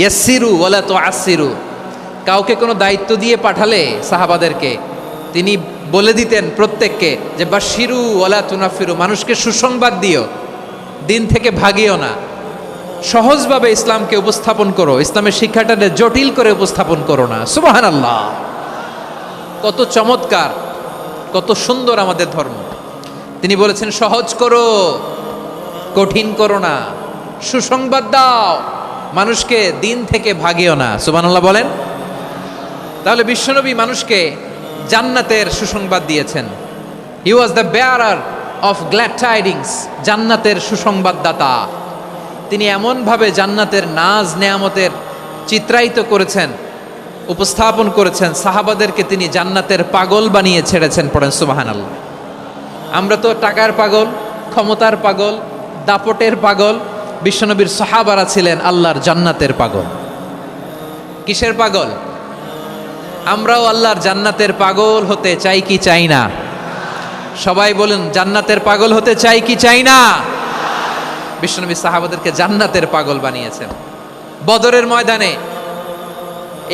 ইয়াসসিরু ওয়ালা তুআসসিরু। কাউকে কোনো দায়িত্ব দিয়ে পাঠালে সাহাবাদেরকে তিনি বলে দিতেন প্রত্যেককে যে বাশশিরু ওয়ালা তুনাফিরু, মানুষকে সুসংবাদ দিও, দিন থেকে ভাগিও না, সহজভাবে ইসলামকে উপস্থাপন করো, ইসলামের শিক্ষাটাকে জটিল করে উপস্থাপন করো না। সুবহানাল্লাহ, কত চমৎকার, কত সুন্দর আমাদের ধর্ম। তিনি বলেছেন সহজ করো, কঠিন করো না, সুসংবাদ দাও, মানুষকে দিন থেকে ভাগিও না। সুবহানাল্লাহ বলেন। তাহলে বিশ্বনবী মানুষকে জান্নাতের সুসংবাদ দিয়েছেন। He was the bearer of glad tidings, জান্নাতের সুসংবাদদাতা। তিনি এমনভাবে জান্নাতের নাজ নেয়ামতের চিত্রায়িত করেছেন, উপস্থাপন করেছেন, সাহাবাদেরকে তিনি জান্নাতের পাগল বানিয়ে ছেড়েছেন। পড়েন সুবহানাল্লাহ। আমরা তো টাকার পাগল, ক্ষমতার পাগল, দাপটের পাগল। বিশ্বনবীর সাহাবারা ছিলেন আল্লাহর জান্নাতের পাগল। কিসের পাগল? আমরাও আল্লাহর জান্নাতের পাগল হতে চাই কি চাই না? সবাই বলেন, জান্নাতের পাগল হতে চাই কি চাই না? বিশ্বনবী সাহাবাদেরকে জান্নাতের পাগল বানিয়েছেন। বদরের ময়দানে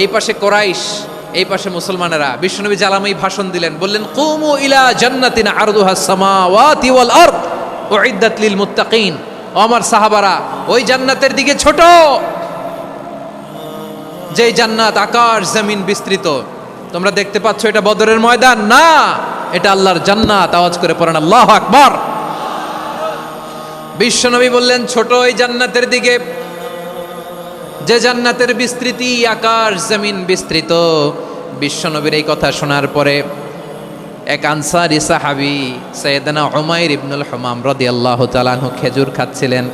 এই পাশে কোরাইশ, এই পাশে মুসলমানেরা। বিশ্বনবী জালামাই ভাষণ দিলেন, বললেন কুমু ইলা জান্নাতিন আরদুহাস সামাওয়াতি ওয়াল আরদ উইদ্দাত লিল মুত্তাকিন। ও আমার সাহাবারা, ওই জান্নাতের দিকে ছোট, যে জান্নাত আকাশ জমিন বিস্তৃত। তোমরা দেখতে পাচ্ছ এটা বদরের ময়দান না, এটা আল্লাহর জান্নাত। আওয়াজ করে পড়েন আল্লাহু আকবার। বিশ্বনবী বললেন ছোট ওই জান্নাতের দিকে, যে জান্নাতের বিস্তৃতি আকাশ জমিন বিস্তৃত। বিশ্বনবীর এই কথা শোনার পরে এক আনসারী সাহাবী সাইয়েদনা উমাইর ইবনুল হুমাম রাদিয়াল্লাহু তাআলা আনহু খেজুর খাচ্ছিলেন।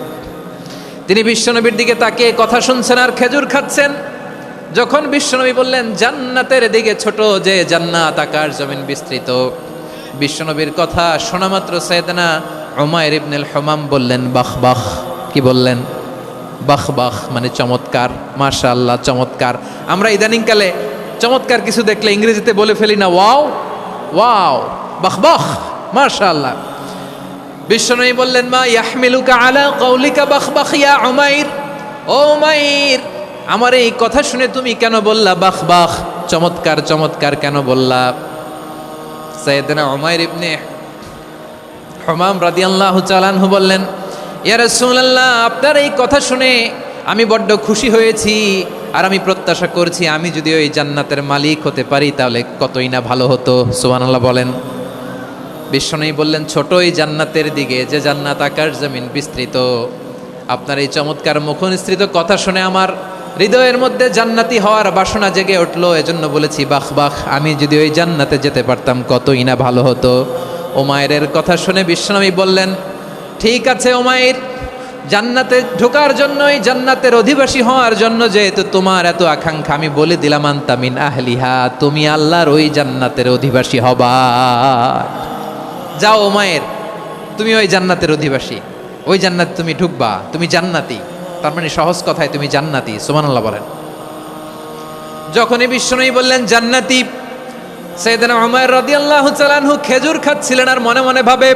তিনি বিশ্বনবীর দিকে তাকিয়ে কথা শুনছেন আর খেজুর খাচ্ছেন। যখন বিশ্বনবী বললেন জান্নাতের দিকে ছোট, যে জান্নাত আকাশ জমিন বিস্তৃত, বিশ্বনবীর কথা শোনা মাত্র সাইয়েদনা উমাইর ইবনুল হুমাম বললেন বাহ বাহ। কি বললেন? বাহ বাহ, মানে চমৎকার, মাশাআল্লাহ, চমৎকার। আমরা ইদানিংকালে চমৎকার কিছু দেখলে ইংরেজিতে বলে ফেলি না, ওয়াও ওয়াও, বাহ বাহ, মাশাআল্লাহ। বিশ্বনবী বললেন মা ইয়াহমিলুকা আলা কওলিকা বাহ বাহ ইয়া উমাইর। ও উমাইর, আমার এই কথা শুনে তুমি কেন বললা বাহ বাহ, চমৎকার চমৎকার কেন বললা? সাইয়েদনা উমাইর ইবনে হুমাম রাদিয়াল্লাহু তাআলা আনহু বললেন ইয়া রাসূলুল্লাহ, আপনার এই কথা শুনে আমি বড্ড খুশি হয়েছি, আর আমি প্রত্যাশা করছি আমি যদি ওই জান্নাতের মালিক হতে পারি তাহলে কতই না ভালো হতো। সুবহানাল্লাহ বলেন। বিশ্বনবী বললেন, ছোট এই জান্নাতের দিকে, যে জান্নাত আকাশ জমিন বিস্তৃত। আপনার এই চমৎকার মুখনিসৃত কথা শুনে আমার হৃদয়ের মধ্যে জান্নাতি হওয়ার বাসনা জেগে উঠলো। এজন্য বলেছি, বাহ বাহ, আমি যদি ওই জান্নাতে যেতে পারতাম কতই না ভালো হতো। উমাইরের কথা শুনে বিশ্বনবী বললেন, ঠিক আছে উমাইর, জান্নাতে ঢোকার জন্য, এই জান্নাতের অধিবাসী হওয়ার জন্য যেহেতু তোমার এত আকাঙ্ক্ষা, আমি বলে দিলাম আনতা মিন আহলিহা, তুমি আল্লাহর ওই জান্নাতের অধিবাসী হবা। যাও উমাইর, তুমি ওই জান্নাতের অধিবাসী, ওই জান্নাতে তুমি ঢুকবা, তুমি জান্নাতি। তার মানে সহজ কথায় তুমি জান্নাতি। সুবহানাল্লাহ বলেন। যখনই বিশ্বনবী বললেন জান্নাতি, সাইয়েদনা উমাইর রাদিয়াল্লাহু তাআলা আনহু খেজুর খাচ্ছিলেন আর মনে মনে ভাবে,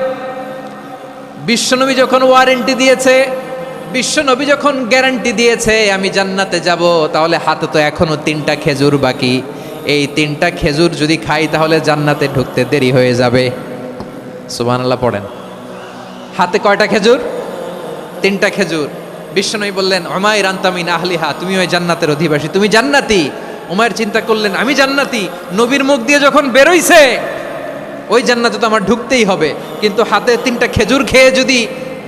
বিশ্বনবী যখন ওয়ারেন্টি দিয়েছে, বিশ্বনবী যখন গ্যারান্টি দিয়েছে আমি জান্নাতে যাব, তাহলে হাতে তো এখনো 3টা খেজুর বাকি। এই 3টা খেজুর যদি খাই তাহলে জান্নাতে ঢুকতে দেরি হয়ে যাবে। সুবহানাল্লাহ পড়েন। হাতে কয়টা খেজুর? 3টা খেজুর। বিশ্বনবী বললেন, উমাইর আনতা মিন আহলিহা, তুমি ওই জান্নাতের অধিবাসী, তুমি জান্নাতি। উমাইর চিন্তা করলেন, আমি জান্নাতি, নবীর মুখ দিয়ে যখন বেরোইছে ওই জান্নাতে তো আমার ঢুকতেই হবে, কিন্তু হাতে 3টা খেজুর খেয়ে যদি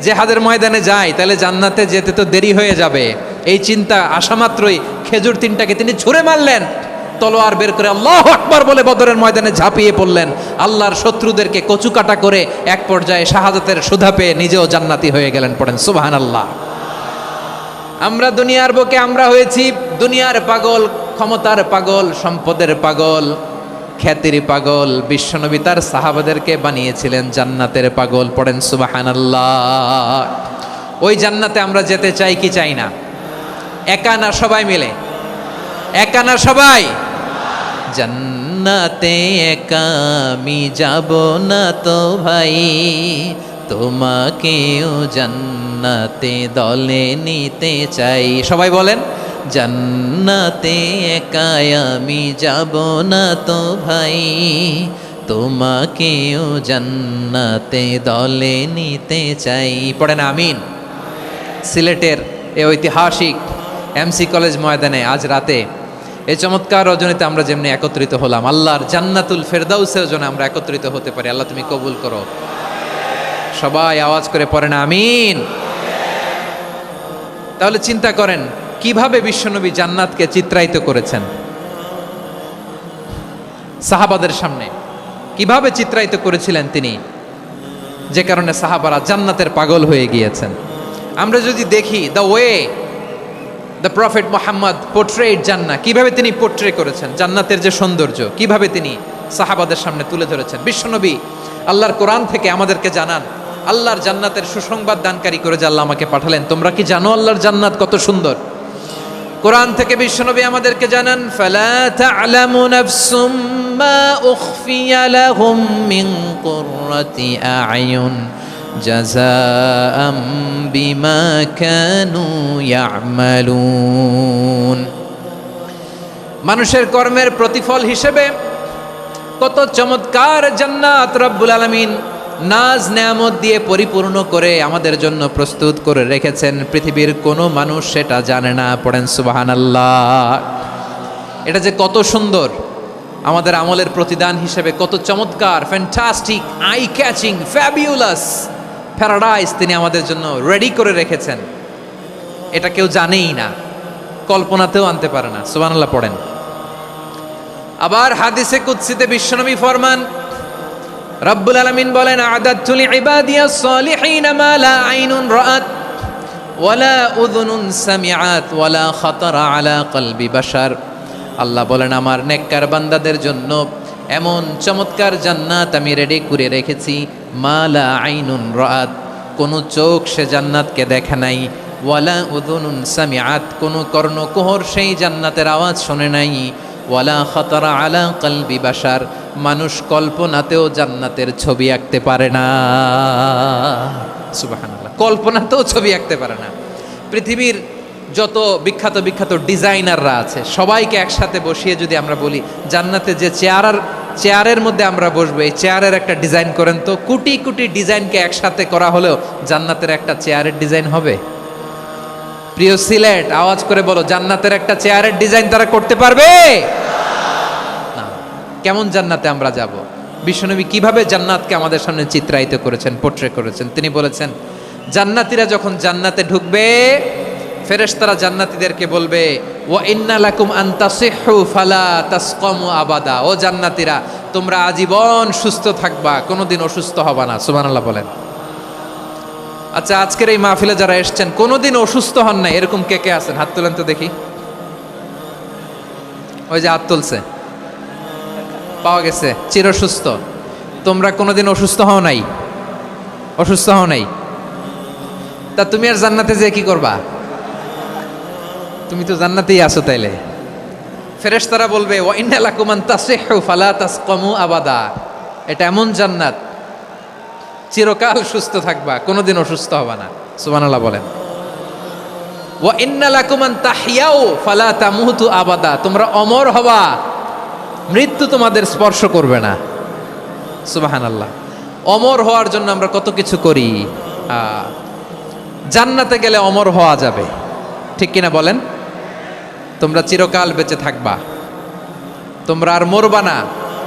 জেহাদের ময়দানে যাই তাহলে জান্নাতে যেতে তো দেরি হয়ে যাবে। এই চিন্তা আসা মাত্রই খেজুর 3টাকে তিনি ছুঁড়ে মারলেন, তলোয়ার বের করে আল্লাহু আকবার বলে বদরের ময়দানে ঝাঁপিয়ে পড়লেন। আল্লাহর শত্রুদেরকে কচুকাটা করে এক পর্যায়ে শাহাদাতের সুধা পেয়ে নিজেও জান্নাতি হয়ে গেলেন। পড়েন সুবহানাল্লাহ। আমরা দুনিয়ার বুকে আমরা হয়েছি দুনিয়ার পাগল, ক্ষমতার পাগল, সম্পদের পাগল, খ্যাতির পাগল। বিশ্বনবী তার সাহাবাদেরকে বানিয়েছিলেন জান্নাতের পাগল। পড়েন সুবহানাল্লাহ। ওই জান্নাতে আমরা যেতে চাই কি চাই না? একা না সবাই মিলে? একা না সবাই? জান্নাতে একা আমি যাব না তো ভাই, তোমাকেও জান্নাতে দলে নিতে চাই। সবাই বলেন, জান্নাতে একা আমি যাব না তো ভাই, তোমাকেও জান্নাতে দলে নিতে চাই। পড়েন আমিন। সিলেটের এই ঐতিহাসিক এমসি কলেজ ময়দানে আজ রাতে এই চমৎকার রজনীতে আমরা যেমনি একত্রিত হলাম, আল্লাহর জান্নাতুল ফেরদাউসের জন্য আমরা একত্রিত হতে পারি। আল্লাহ তুমি কবুল করো। সবাই আওয়াজ করে পড়েন আমিন। তাহলে চিন্তা করেন কিভাবে বিশ্বনবী জান্নাতকে চিত্রায়িত করেছেন সাহাবাদের সামনে, কিভাবে চিত্রায়িত করেছিলেন তিনি, যে কারণে সাহাবারা জান্নাতের পাগল হয়ে গিয়েছেন। আমরা যদি দেখি the way the prophet Muhammad portrait জান্নাত, কিভাবে তিনি পোর্ট্রে করেছেন জান্নাতের যে সৌন্দর্য, কিভাবে তিনি সাহাবাদের সামনে তুলে ধরেছেন। বিশ্বনবী আল্লাহর কোরআন থেকে আমাদেরকে জানান, আল্লাহর জান্নাতের সুসংবাদ দানকারী করে যে আল্লাহ আমাকে পাঠালেন। তোমরা কি জানো আল্লাহর জান্নাত কত সুন্দর? কোরআন থেকে বিশ্বনবী আমাদেরকে জানান, ফালা তা'লামু নাফসুম মা উখফিয়া লাহুম মিন কুররাতি আ'য়ুন জাযাআম বিমা কানু ইয়া'মালুন। মানুষের কর্মের প্রতিফল হিসেবে কত চমৎকার জান্নাত রব্বুল আলামিন নাজ নেয়ামত দিয়ে পরিপূর্ণ করে আমাদের জন্য প্রস্তুত করে রেখেছেন। পৃথিবীর কোনো মানুষ সেটা জানে না। পড়েন সুবহানাল্লাহ। এটা যে কত সুন্দর, আমাদের আমলের প্রতিদান হিসেবে কত চমৎকার, fantastic, eye catching, fabulous paradise তিনি আমাদের জন্য রেডি করে রেখেছেন। এটা কেউ জানেই না, কল্পনাতেও আনতে পারে না। সুবহানাল্লাহ পড়েন। আবার হাদিসে কুদসিতে বিশ্বনবী ফরমান, রব্বুল আলামিন বলেন, আ'দাতু লিইবাদিয়াস সালিহিন মা লা আইনুন রাআত ওয়ালা উযুনুন সামিআত ওয়ালা খাতারা আলা কলবি বাশার। আল্লাহ বলেন, আমার নেককার বান্দাদের জন্য এমন চমৎকার জান্নাত আমি রেডি করে রেখেছি, মা লা আইনুন রাআত, কোনো চোখ সে জান্নাতকে দেখে নাই, ওয়ালা উযুনুন সামিআত, কোনো কর্ণকুহর সেই জান্নাতের আওয়াজ শোনে নাই, ওয়ালা খাতারা আলা কলবি বাশার, মানুষ কল্পনাতেও জান্নাতের ছবি আঁকতে পারে না। সুবহানাল্লাহ, কল্পনাতেও ছবি আঁকতে পারে না। পৃথিবীর যত বিখ্যাত বিখ্যাত ডিজাইনাররা আছে সবাইকে একসাথে বসিয়ে যদি আমরা বলি জান্নাতে যে চেয়ার আর চেয়ারের মধ্যে আমরা বসবো, এই চেয়ারের একটা ডিজাইন করেন তো। কোটি কোটি ডিজাইনকে একসাথে করা হলেও জান্নাতের একটা চেয়ারের ডিজাইন হবে? প্রিয় সিলেট, আওয়াজ করে বলো, জান্নাতের একটা চেয়ারের ডিজাইন তারা করতে পারবে না। কেমন জান্নাতে আমরা যাব? বিশ্বনবী কিভাবে জান্নাতকে আমাদের সামনে চিত্রায়িত করেছেন, পোট্রে করেছেন। তিনি বলেছেন, জান্নাতীরা যখন জান্নাতে ঢুকবে, ফেরেশতারা জান্নাতীদেরকে বলবে, ওয়া ইন্না লাকুম আন তাসিহু ফালা তাসকামু আবাদা। ও জান্নাতীরা, তোমরা আজীবন সুস্থ থাকবা, কোনোদিন অসুস্থ হবা না। সুবহানাল্লাহ বলেন। আচ্ছা, আজকের এই মাহফিলে যারা এসেছেন কোনোদিন অসুস্থ হন না, এরকম কে কে আছেন? হাত তোলেন তো দেখি। ওই যে হাত তুলছে, পাওয়া গেছে, চিরসুস্থ। তোমরা কোনোদিন অসুস্থ হও নাই? অসুস্থ হও নাই? তা তুমি আর জান্নাতে যে কি করবা? তুমি তো জান্নাতেই আছো তাইলে। ফেরেশতারা বলবে, ওয়া ইন্না লাকুম আন তাসিহু ফালা তাসকামু আবাদা। এটা এমন জান্নাত, চিরকাল সুস্থ থাকবা, কোনোদিন অসুস্থ হবা না। সুবহানাল্লাহ বলেন। ওয়া ইন্না লাকুম আন তাহইয়াউ ফালা তামুতু আবাদা। তোমরা অমর হবা, মৃত্যু তোমাদের স্পর্শ করবে না। সুবহানাল্লাহ। অমর হওয়ার জন্য আমরা কত কিছু করি। জান্নাতে গেলে অমর হওয়া যাবে, ঠিক কিনা বলেন? তোমরা চিরকাল বেঁচে থাকবা, তোমরা আর মরবা না।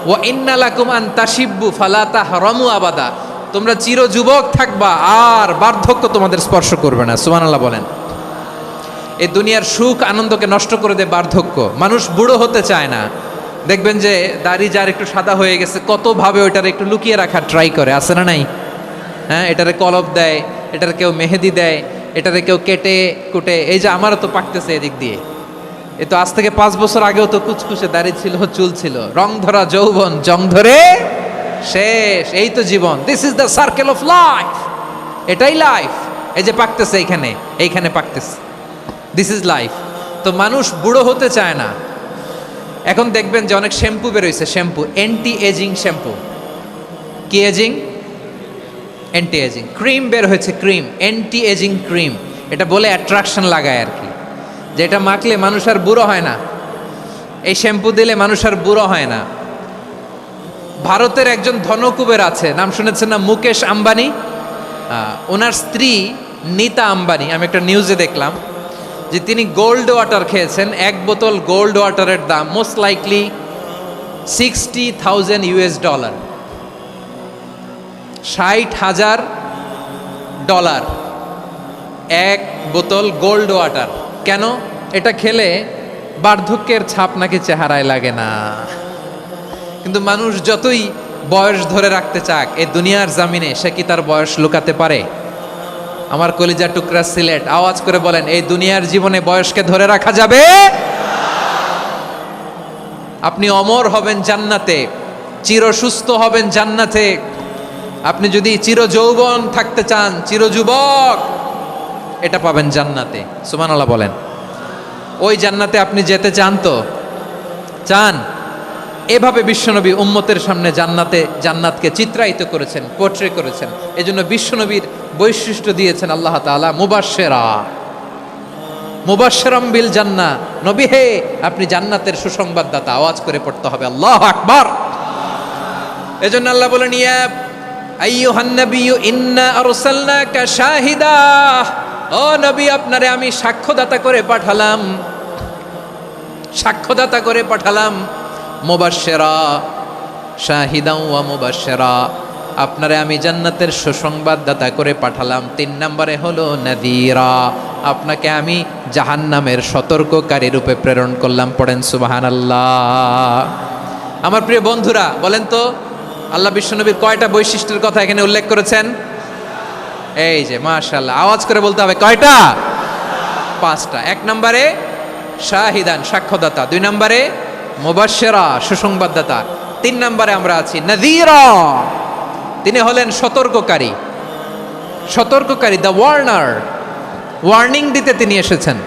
ওয়া ইন্না লাকুম আন তাশিব্বু ফালা তাহরামু আবাদা। তোমরা চির যুবক থাকবা, আর বার্ধক্য তোমাদের স্পর্শ করবে না। সুবহানাল্লাহ বলেন। এই দুনিয়ার সুখ আনন্দকে নষ্ট করে দেয় বার্ধক্য। মানুষ বুড়ো হতে চায় না। দেখবেন যে দাড়ি যার একটু সাদা হয়ে গেছে, কতভাবে ওইটার একটু লুকিয়ে রাখার ট্রাই করে, আছে না নাই? হ্যাঁ, এটারে কলপ দেয়, এটার কেউ মেহেদি দেয়, এটারে কেউ কেটে কুটে। এই যে আমারও তো পাকতেছে এদিক দিয়ে। এ তো আজ থেকে 5 বছর আগেও তো কুচকুচে দাড়ি ছিল, চুল ছিল। রং ধরা যৌবন, জং ধরে শেষ। এই তো জীবন। This is the circle of life. এটাই লাইফ। এই যে পাকতেছে এইখানে, এইখানে পাকতেছে। This is life. তো মানুষ বুড়ো হতে চায় না। এখন দেখবেন যে অনেক শ্যাম্পু বেরোইছে, শ্যাম্পু, অ্যান্টি এজিং শ্যাম্পু। কি এজিং? Anti aging. ক্রিম বের হয়েছে, ক্রিম, অ্যান্টি এজিং ক্রিম। এটা বলে অ্যাট্রাকশন লাগায় আর কি, যে এটা মাখলে মানুষ আর বুড়ো হয় না, এই শ্যাম্পু দিলে মানুষ আর বুড়ো হয় না। ভারতের একজন ধনকুবের আছে, নাম শুনেছেন না? মুকেশ আম্বানি। ওনার স্ত্রী নীতা আম্বানি, আমি একটা নিউজে দেখলাম যে তিনি গোল্ড ওয়াটার খেয়েছেন। 1 বোতল গোল্ড ওয়াটারের দাম মোস্ট লাইকলি $60,000 $60,000 1 বোতল গোল্ড ওয়াটার। কেন? এটা খেলে বার্ধক্যের ছাপ নাকি চেহারায় লাগে না। কিন্তু মানুষ যতই বয়স ধরে রাখতে চাক, এই দুনিয়ার জামিনে সে কি তার বয়স লুকাতে পারে? আমার কলিজা টুকরা সিলেট, আওয়াজ করে বলেন, এই দুনিয়ার জীবনে বয়সকে ধরে রাখা যাবে? আপনি অমর হবেন জান্নাতে, চির সুস্থ হবেন জান্নাতে। আপনি যদি চির যৌবন থাকতে চান, চির যুবক, এটা পাবেন জান্নাতে। সুবহানাল্লাহ বলেন। ওই জান্নাতে আপনি যেতে চান তো? চান? এভাবে বিশ্বনবী উম্মতের সামনে জান্নাতকে চিত্রায়িত করেছেন, পোট্রে করেছেন। এজন্য বিশ্বনবীর বৈশিষ্ট্য দিয়েছেন আল্লাহ তাআলা, মুবাশশিরাম বিল জান্নাহ। নবী হে, আপনি জান্নাতের সুসংবাদদাতা। আওয়াজ করে পড়তে হবে আল্লাহু আকবার। এজন্য আল্লাহ বলেন, ইয়া আইয়ুহান নাবিয়্যু ইন্না আরসালনাকা শাহিদা। ও নবী, আপনারে আমি সাক্ষ্যদাতা করে পাঠালাম, সাক্ষ্যদাতা করে পাঠালাম। মুবাশশিরা, শাহিদাও ওয়া মুবাশশিরা, আপনারে আমি জান্নাতের সুসংবাদদাতা করে পাঠালাম। 3 নম্বরে হলো নাযীরা, আপনাকে আমি জাহান্নামের সতর্ককারী রূপে প্রেরণ করলাম। পড়েন সুবহানাল্লাহ। আমার প্রিয় বন্ধুরা, বলেন তো আল্লাহ বিশ্বনবীর কয়টা বৈশিষ্ট্যের কথা এখানে উল্লেখ করেছেন? এই যে মাশাআল্লাহ, আওয়াজ করে বলতে হবে, কয়টা? 5টা। 1 নম্বরে শাহিদান, সাক্ষ্যদাতা। 2 নম্বরে মুবাশশিরা, সুসংবাদদাতা। 3 নম্বরে আমরা আছি নাযীরা, তিনি হলেন সতর্ককারী। সতর্ককারী, দ্য ওয়ার্নার, ওয়ার্নিং দিতে তিনি এসেছেন।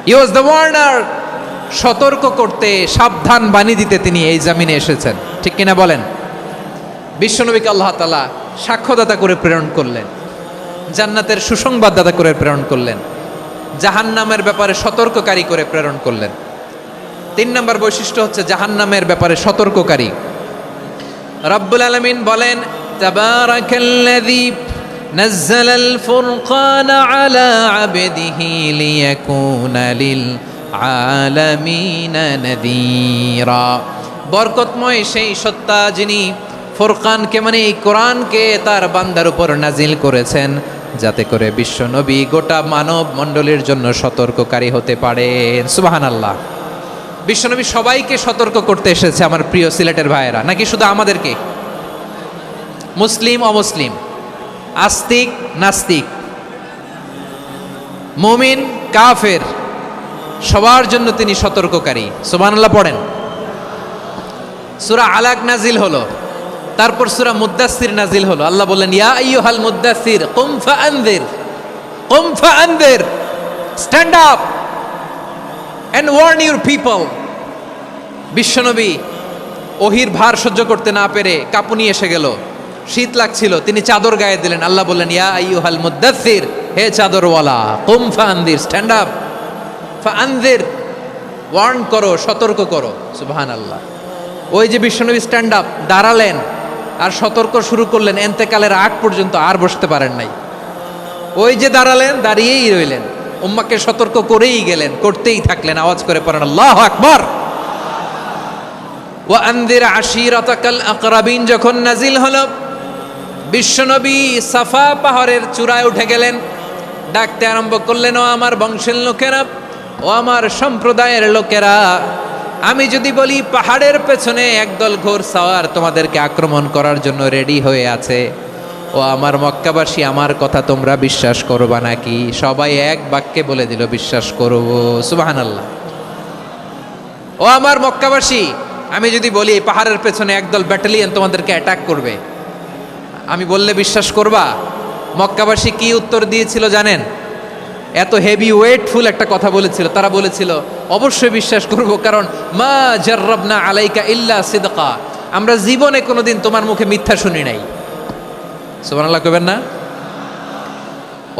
হি ওয়াজ দ্য ওয়ার্নার, সতর্ক করতে, সাবধান বাণী দিতে তিনি এই জামিনে এসেছেন। ঠিক কিনা বলেন? বিশ্বনবীকে আল্লাহ তাআলা সাক্ষ্যদাতা করে প্রেরণ করলেন, জান্নাতের সুসংবাদদাতা করে প্রেরণ করলেন, জাহান্নামের ব্যাপারে সতর্ককারী করে প্রেরণ করলেন। 3 নম্বর বৈশিষ্ট্য হচ্ছে জাহান্নামের ব্যাপারে সতর্ককারী। রব্বুল আলামিন বলেন, তাবারাকাল্লাযী নাযালাল ফুরকানা আলা আবদিহি লিয়াকুনা লিল আলামিনা নাযীরা। বরকতময় সেই সত্তা যিনি ফুরকানকে মানে এই কোরআনকে তার বান্দার উপর নাজিল করেছেন, যাতে করে বিশ্ব নবী গোটা মানব মণ্ডলীর জন্য সতর্ককারী হতে পারেন। সুবহানাল্লাহ। বিশ্বনবী সবাইকে সতর্ক করতে এসেছে আমার প্রিয় সিলেটের ভাইয়েরা, নাকি শুধু আমাদেরকে? মুসলিম অমুসলিম, আস্তিক নাস্তিক, মুমিন কাফের, সবার জন্য তিনি সতর্ককারী। সুবহানাল্লাহ পড়েন। সূরা আলাক নাজিল হলো, তারপর সূরা মুদ্দাসসির নাজিল হলো। আল্লাহ বললেন, ইয়া আইয়ুহাল মুদ্দাসসির কুম ফাআনযির, কুম ফাআনযির, stand up and warn your people. বিশ্বনবী ওহির ভার সহ্য করতে না পেরে কাঁপুনি এসে গেল, শীত লাগছিল, তিনি চাদর গায়ে দিলেন। আল্লাহ বললেন, ইয়া আইয়ুহাল মুদ্দাসসির, হে চাদরওয়ালা, কুম ফাআনযির, স্ট্যান্ড আপ, ফাআনযির, ওয়ার্ন করো, সতর্ক করো। সুবহানাল্লাহ। ওই যে বিশ্বনবী স্ট্যান্ড আপ, দাঁড়ালেন আর সতর্ক শুরু করলেন, এন্তেকালের আগ পর্যন্ত আর বসতে পারেন নাই। ওই যে দাঁড়ালেন, দাঁড়িয়েই রইলেন, উম্মাকে সতর্ক করেই গেলেন, করতেই থাকলেন। আওয়াজ করে পড়েন আল্লাহু আকবার। ওয়া আনযির আশীরাতাকাল আকরাবিন যখন নাজিল হলো, বিশ্বনবী সাফা পাহাড়ের চূড়ায় উঠে গেলেন, ডাকতে আরম্ভ করলেন, ও আমার বংশের লোকেরা, ও আমার সম্প্রদায়ের লোকেরা, আমি যদি বলি পাহাড়ের পেছনে একদল ঘোড়সাওয়ার তোমাদেরকে আক্রমণ করার জন্য রেডি হয়ে আছে, ও আমার মক্কাবাসী, আমার কথা তোমরা বিশ্বাস করবা নাকি? সবাই এক বাক্যে বলে দিল, বিশ্বাস করব। সুবহানাল্লাহ। ও আমার মক্কাবাসী, আমি যদি বলি পাহাড়ের পেছনে একদল ব্যাটালিয়ন তোমাদেরকে অ্যাটাক করবে, আমি বললে বিশ্বাস করবা? মক্কাবাসী কি উত্তর দিয়েছিল জানেন? এত হেভি ওয়েটফুল একটা কথা বলেছিল। তারা বলেছিল, অবশ্যই বিশ্বাস করব, কারণ মা জাররাবনা আলাইকা ইল্লা সিদকা, আমরা জীবনে কোনোদিন তোমার মুখে মিথ্যা শুনি নাই। সুবহানাল্লাহ কইবেন না?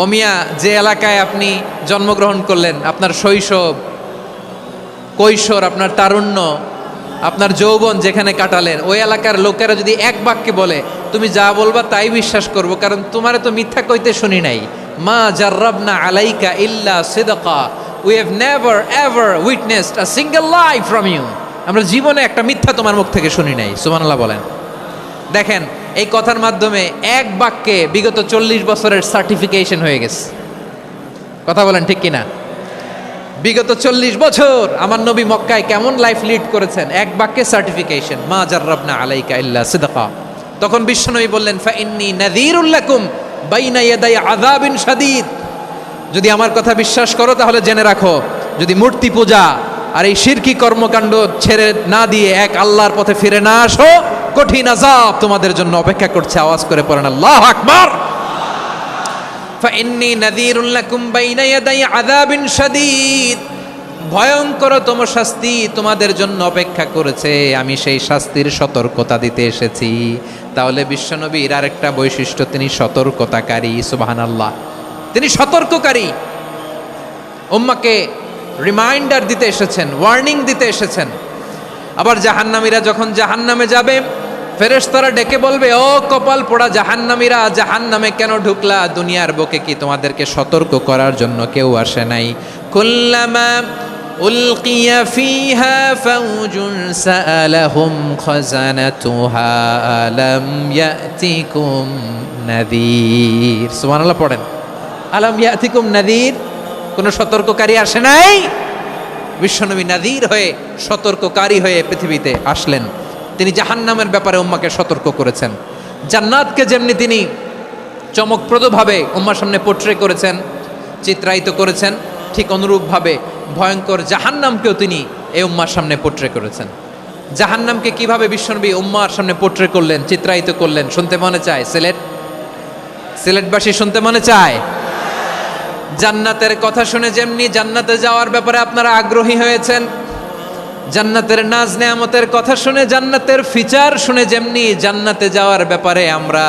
ও মিয়া, যে এলাকায় আপনি জন্মগ্রহণ করলেন, আপনার শৈশব, কৈশোর, আপনার তারুণ্য, আপনার যৌবন যেখানে কাটালেন, ওই এলাকার লোকেরা যদি এক বাক্যে বলে তুমি যা বলবা তাই বিশ্বাস করব, কারণ তোমারে তো মিথ্যা কইতে শুনি নাই। মা জাররাবনা আলাইকা ইল্লা সিদকা, we have never ever witnessed a single lie from you, আমরা জীবনে একটা মিথ্যা তোমার মুখ থেকে শুনি নাই। সুবহানাল্লাহ বলেন। দেখেন, এই কথার মাধ্যমে এক বাক্যে বিগত 40 বছরের সার্টিফিকেশন হয়ে গেছে। কথা বলেন ঠিক কিনা? বিগত 40 বছর আমার নবী মক্কায় কেমন লাইফ লিড করেছেন, এক বাক্যে সার্টিফিকেশন, মা জাররাবনা আলাইকা ইল্লা সিদকা। তখন বিশ্বনবী বললেন, ফাইন্নী নাযীরুল লাকুম বাইনা ইয়াদাই আযাবিন শাদীদ, যদি আমার কথা বিশ্বাস করো তাহলে জেনে রাখো, যদি মূর্তি পূজা আর এই শিরকি কর্মকাণ্ড ছেড়ে না দিয়ে এক আল্লাহর পথে ফিরে না আসো, কঠিন আযাব তোমাদের জন্য অপেক্ষা করছে। আওয়াজ করে পড়েন আল্লাহু আকবার। ফাইন্নী নাযীরুল লাকুম বাইনা ইয়াদাই আযাবিন শাদীদ, ভয়ঙ্করতম শাস্তি তোমাদের জন্য অপেক্ষা করেছে, আমি সেই শাস্তির সতর্কতা দিতে এসেছি। তাহলে বিশ্বনবীর আরেকটা বৈশিষ্ট্য, তিনি সতর্কতাকারী। সুবহানাল্লাহ। তিনি সতর্ককারী, উম্মাকে রিমাইন্ডার দিতে এসেছেন, ওয়ার্নিং দিতে এসেছেন। আবার জাহান্নামীরা যখন জাহান্নামে যাবে, ফেরেশতারা ডেকে বলবে, ও কপাল পোড়া জাহান্নামীরা, জাহান্নামে কেন ঢুকলা? দুনিয়ার বুকে কি তোমাদেরকে সতর্ক করার জন্য কেউ আসে নাই? কুল্লামা উলকিয়া ফিহা ফাউজুন সাআলাহুম খাজানাতুহা আলাম ইয়াতিকুম নাযীর। সুবহানাল্লাহ পড়েন। আলাম ইয়াতিকুম নাযীর, কোনো সতর্ককারী আসে নাই? বিশ্বনবী নাযীর হয়ে, সতর্ককারী হয়ে পৃথিবীতে আসলেন। তিনি জাহান্নামের ব্যাপারে উম্মাকে সতর্ক করেছেন। জান্নাতকে যেমনি তিনি চমকপ্রদভাবে উম্মার সামনে পোট্রে করেছেন, চিত্রায়িত করেছেন, ঠিক অনুরূপভাবে ভয়ঙ্কর জাহান্নামকেও তিনি এই উম্মার সামনে পোট্রে করেছেন। জাহান্নামকে কিভাবে বিশ্বনবী উম্মার সামনে পোট্রে করলেন, চিত্রায়িত করলেন, শুনতে মনে চায়? সিলেটবাসী শুনতে মনে চায়? জান্নাতের কথা শুনে যেমনি জান্নাতে যাওয়ার ব্যাপারে আপনারা আগ্রহী হয়েছেন, জান্নাতের নাজ নেয়ামতের কথা শুনে, জান্নাতের ফিচার শুনে যেমনি জান্নাতে যাওয়ার ব্যাপারে আমরা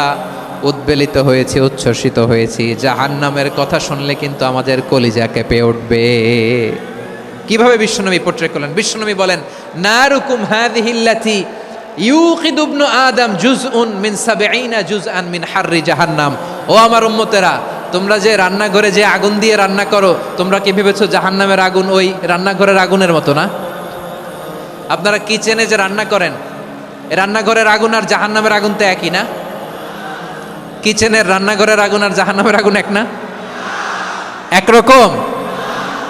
উদ্বেলিত হয়েছি, উচ্ছ্বসিত হয়েছি, জাহান্নামের কথা শুনলে কিন্তু আমাদের কলিজা কেঁপে উঠবে। কিভাবে বিশ্বনবী পোট্রে করলেন? বিশ্বনবী বলেন, নারুকুম হাযিহিল্লাতী ইউকিদু ইবনু আদম জুজউন মিন 70 জুজআন মিন হাররি জাহান্নাম। ও আমার উম্মতেরা, তোমরা যে রান্নাঘরে যে আগুন দিয়ে রান্না করো, তোমরা কি ভেবেছো জাহান্নামের আগুন ওই রান্নাঘরের আগুনের মতো না? আপনারা কিচেনে যে রান্না করেন, রান্নাঘরের আগুন আর জাহান্নামের আগুন তো একই না? কিচেনের রান্নাঘরের আগুন আর জাহান্নামের আগুন এক না? একরকম?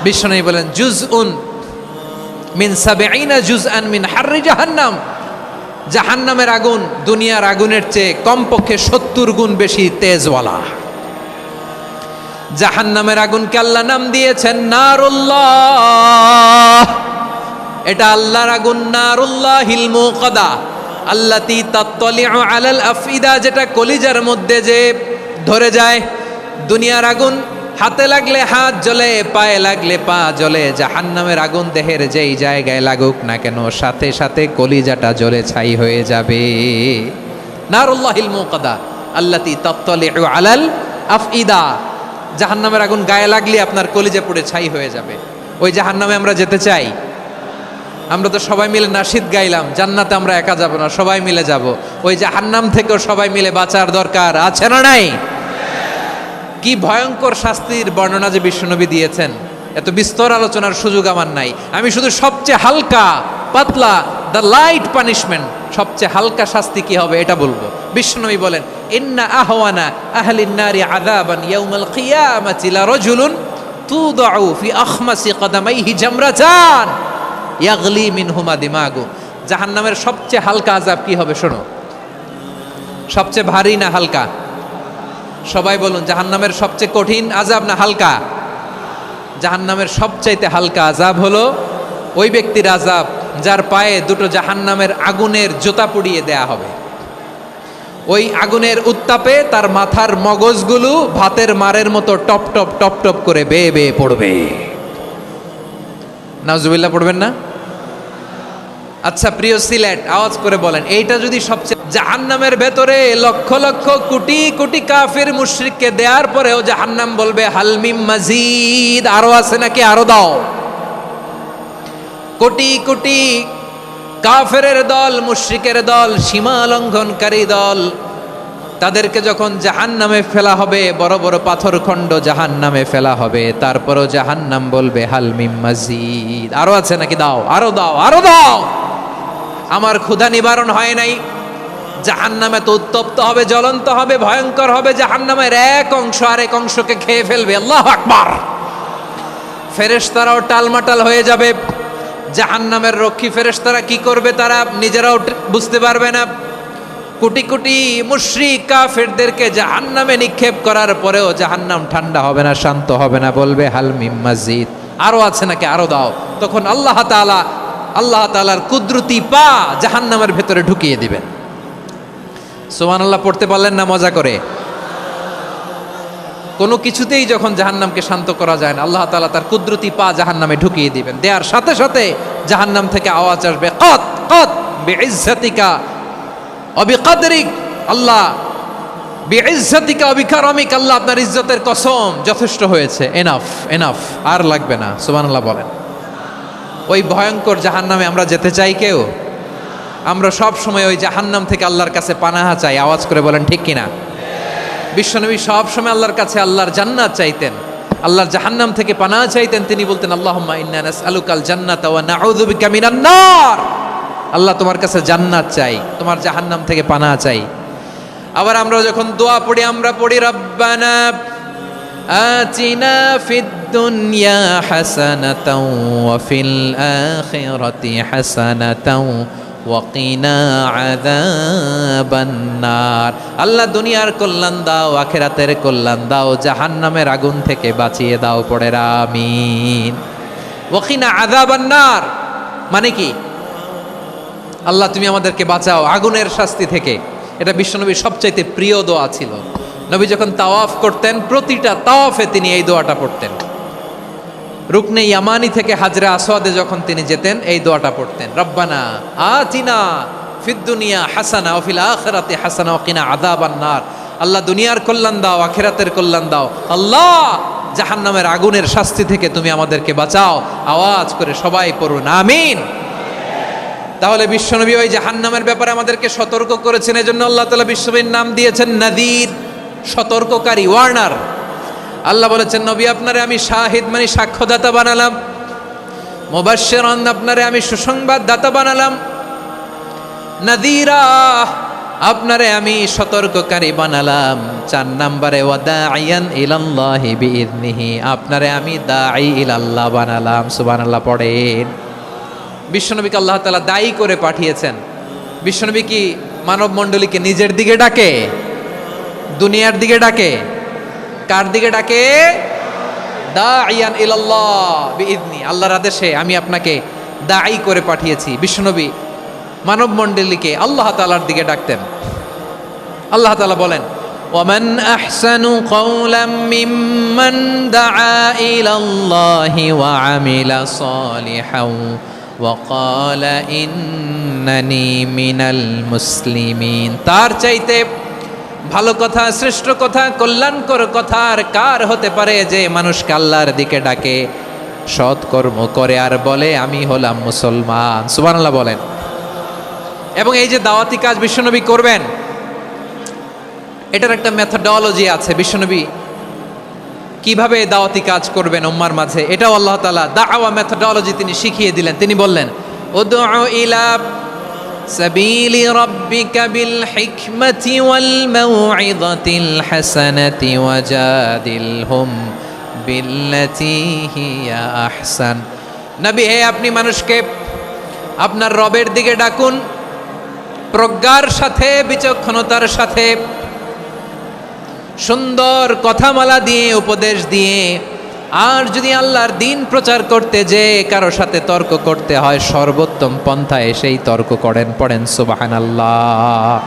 বিশ্বনবী বলেন জুজউন মিন 70 জুজআন মিন হাররি জাহান্নাম। জাহান্নামের আগুন দুনিয়ার আগুনের চেয়ে কমপক্ষে 70 গুণ বেশি তেজওয়ালা। জাহান্নামের আগুনকে আল্লাহ নাম দিয়েছেন নারুল্লাহ। এটা আল্লাহর আগুন, নারুল্লাহিল মুকাদা আল্লাতী তাত্তালিউ আলাল আফইদা, যেটা কলিজার মধ্যে যে ধরে যায়। দুনিয়ার আগুন হাতে লাগলে হাত জ্বলে, পায়ে লাগলে পা জ্বলে। জাহান্নামের আগুন দেহের যেই জায়গায় লাগুক না কেন, সাথে সাথে কলিজাটা জ্বলে ছাই হয়ে যাবে। নারুল্লাহিল মুকাদা আল্লাতী তাত্তালিউ আলাল আফইদা। জাহান্নামের আগুন গায়ে লাগলে আপনার কলিজা পুড়ে ছাই হয়ে যাবে। ওই জাহান্নামে আমরা যেতে চাই? আমরা তো সবাই মিলে নাশিদ গাইলাম, জান্নাতে আমরা একা যাব না, সবাই মিলে যাব। ওই জাহান্নাম থেকেও সবাই মিলে বাঁচার দরকার আছে না নাই? কি ভয়ঙ্কর শাস্তির বর্ণনা যে বিশ্বনবী দিয়েছেন, এত বিস্তর আলোচনার সুযোগ আমার নাই। আমি শুধু সবচেয়ে হালকা পাতলা, দ্য লাইট পানিশমেন্ট, সবচেয়ে হালকা শাস্তি কি হবে এটা বলবো। বিশ্বনবী বলেন ইন্না আহওয়ানা আহলিন নারি আযাবান ইয়াউমাল কিয়ামাতি লারাজুলুন তুদাউ ফি আখমাসি কদামাইহি জামরাতান ইয়াগলি মিনহুমা দিমাগু। জাহান্নামের সবচেয়ে হালকা আযাব কি হবে শোনো। সবচেয়ে ভারী না হালকা? সবাই বলুন, জাহান্নামের সবচেয়ে কঠিন আযাব না হালকা? জাহান্নামের সবচাইতে হালকা আযাব হলো ওই ব্যক্তির আযাব যার পায়ে দুটো জাহান্নামের আগুনের জুতা পুড়িয়ে দেয়া হবে। ওই আগুনের উত্তাপে তার মাথার মগজগুলো ভাতের মারের মতো টপ টপ টপ টপ করে বেয়ে বেয়ে পড়বে। নাউজুবিল্লাহ পড়বেন না? আচ্ছা প্রিয় সিলেট, আওয়াজ করে বলেন, এইটা যদি সবচেয়ে জাহান্নামের ভেতরে লক্ষ লক্ষ কোটি কোটি কাফির মুশরিককে দেওয়ার পরেও জাহান্নাম বলবে হালমিম মাজিদ, আরো আছে নাকি, আরো দাও। কোটি কোটি কাফেরের দল, মুশরিকের দল, সীমা লঙ্ঘনকারী দল, তাদেরকে যখন জাহান্নামে ফেলা হবে, বড় বড় পাথরখণ্ড জাহান্নামে ফেলা হবে, তারপরও জাহান্নাম বলবে হালমিম মাজিদ, আরো আছে নাকি, দাও, আরো দাও, আরো দাও। আমার ক্ষুধা নিবারণ হয় নাই। জাহান্নামে তো উত্তপ্ত হবে, জ্বলন্ত হবে, ভয়ঙ্কর হবে। জাহান্নামের এক অংশ আরেক অংশকে খেয়ে ফেলবে। আল্লাহু আকবার। ফেরেশতারাও টালমাটাল হয়ে যাবে। জাহান্নামের রক্ষী ফেরেশতারা কি করবে তারা নিজেরাও বুঝতে পারবে না। কোটি কোটি মুশরিক কাফেরদেরকে জাহান্নামে নিক্ষেপ করার পরেও জাহান্নাম ঠান্ডা হবে না, শান্ত হবে না, বলবে হাল মিম মাজিদ, আরো আছে নাকি, আরো দাও। তখন আল্লাহ তাআলার কুদরতি পা জাহান্নামের ভেতরে ঢুকিয়ে দিবেন। সুবহানাল্লাহ পড়তে পারলেন না মজা করে? কোনো কিছুতেই যখন জাহান্নামকে শান্ত করা যায় না, আল্লাহ তাআলা তার কুদরতি পা জাহান্নামে ঢুকিয়ে দিবেন। দেওয়ার সাথে সাথে জাহান্নাম থেকে আওয়াজ আসবে, কত কত বিইজ্জাতিকা ওয়া বিকদরিক, আল্লাহ বিইজ্জাতিকা ওয়া বিকারমিক, আল্লাহ আপনার ইজ্জতের কসম, যথেষ্ট হয়েছে, এনাফ এনাফ, আর লাগবে না। সুবহানাল্লাহ বলেন। ওই ভয়ঙ্কর জাহান্নামে আমরা যেতে চাই কেউ? আমরা সব সময় ওই জাহান্নাম থেকে আল্লাহর কাছে পানাহা চাই। আওয়াজ করে বলেন ঠিক কিনা? বিশ্বনবী সব সময় আল্লাহর কাছে আল্লাহর জান্নাত চাইতেন, আল্লাহর জাহান্নাম থেকে পানাহা চাইতেন। তিনি বলতেন আল্লাহুম্মা ইন্না নাসআলুকাল জান্নাতা ওয়া নাউযু বিকা মিনান নার। আল্লাহ তোমার কাছে জান্নাত চাই, তোমার জাহান্নাম থেকে পানাহা চাই। আবার আমরা যখন দোয়া পড়ি, আমরা পড়ি রব্বানা আতিনা ফিদ দুনিয়া হাসানাতাও ওয়া ফিল আখিরাতি হাসানাতাও ওয়া কিনা আযাবান নার। আল্লাহ দুনিয়ার কল্যাণ দাও, আখিরাতের কল্যাণ দাও, জাহান্নামের আগুন থেকে বাঁচিয়ে দাও, পড়ে আমিন। ওয়া কিনা আযাবান নার মানে কি? আল্লাহ তুমি আমাদেরকে বাঁচাও আগুনের শাস্তি থেকে। এটা বিশ্বনবীর সবচাইতে প্রিয় দোয়া ছিল। নবী যখন তাওয়াফ করতেন, প্রতিটা তাওয়াফে তিনি এই দোয়াটা পড়তেন। রুকনে ইয়ামানি থেকে হাজরে আসওয়াদে যখন তিনি যেতেন, এই দোয়াটা পড়তেন, রব্বানা আতিনা ফিদ দুনিয়া হাসানা ওয়া ফিল আখিরাতি হাসানা ওয়া কিনা আযাবান নার। আল্লাহ দুনিয়ার কল্যাণ দাও, আখিরাতের কল্যাণ দাও। আল্লাহ জাহান্নামের আগুনের শাস্তি থেকে তুমি আমাদেরকে বাঁচাও। আওয়াজ করে সবাই পড়ুন আমিন। তাহলে বিশ্বনবী ওই জাহান্নামের ব্যাপারে আমাদেরকে সতর্ক করেছেন, এজন্য আল্লাহ তাআলা বিশ্বনবীর নাম দিয়েছেন নাযীর, সতর্ককারী, ওয়ার্নার। আল্লাহ বলেছেন নবী আপনারে আমি শাহিদ মানে সাক্ষ্যদাতা বানালাম, মুবাশশিরান আপনারে আমি সুসংবাদ দাতা বানালাম, নাযীরা আপনারে আমি সতর্ককারী বানালাম। 4 নম্বরে ওয়াদাইয়ান ইলাল্লাহি বিইذনিহি, আপনারে আমি দাঈ ইলাল্লাহ বানালাম। সুবহানাল্লাহ পড়েন। বিশ্বনবীকে আল্লাহ তাআলা দায়ী করে পাঠিয়েছেন। বিশ্বনবী কি মানব মণ্ডলীকে নিজের দিকে ডাকে, দুনিয়ার দিকে ডাকে? কার দিকে ডাকে? দাঈয়ান ইলাল্লাহ বিইذনি, আল্লাহর আদেশে আমি আপনাকে দায়ী করে পাঠিয়েছি। বিশ্বনবী মানব মণ্ডলীকে আল্লাহ তাআলার দিকে ডাকতেন। আল্লাহ তাআলা বলেন ওয়ামান আহসানু কাওলাম মিম্মান দাআ ইলাল্লাহি ওয়া আমিলা সালিহান ওয়া ক্বালা ইন্নানি মিনাল মুসলিমিন। তার চাইতে ভালো কথা, শ্রেষ্ঠ কথা, কল্যাণকর কথা আর কার হতে পারে যে মানুষকে আল্লাহর দিকে ডাকে, সৎকর্ম করে আর বলে আমি হলাম মুসলমান। সুবহানাল্লাহ বলেন। এবং এই যে দাওয়াতি কাজ বিশ্বনবী করবেন, এটার একটা মেথডোলজি আছে। বিশ্বনবী কিভাবে দাওয়াতি কাজ করবেন উম্মার মাঝে, এটাও আল্লাহ তাআলা দাওয়া মেথডোলজি তিনি শিখিয়ে দিলেন। তিনি বললেন উদউ ইলা সাবিলি রাব্বিকা বিল হিকমাতি ওয়াল মাউইযাতিল হাসানাতি ওয়াজাদিলহুম বিল্লাতী হিয়া আহসান। নবী হে, আপনি মানুষকে আপনার রবের দিকে ডাকুন প্রজ্ঞার সাথে, বিচক্ষণতার সাথে, সুন্দর কথামালা দিয়ে, উপদেশ দিয়ে। আর যদি আল্লাহর দ্বীন প্রচার করতে যে কারো সাথে তর্ক করতে হয়, সর্বোত্তম পন্থায় সেই তর্ক করেন। পড়েন সুবহানাল্লাহ।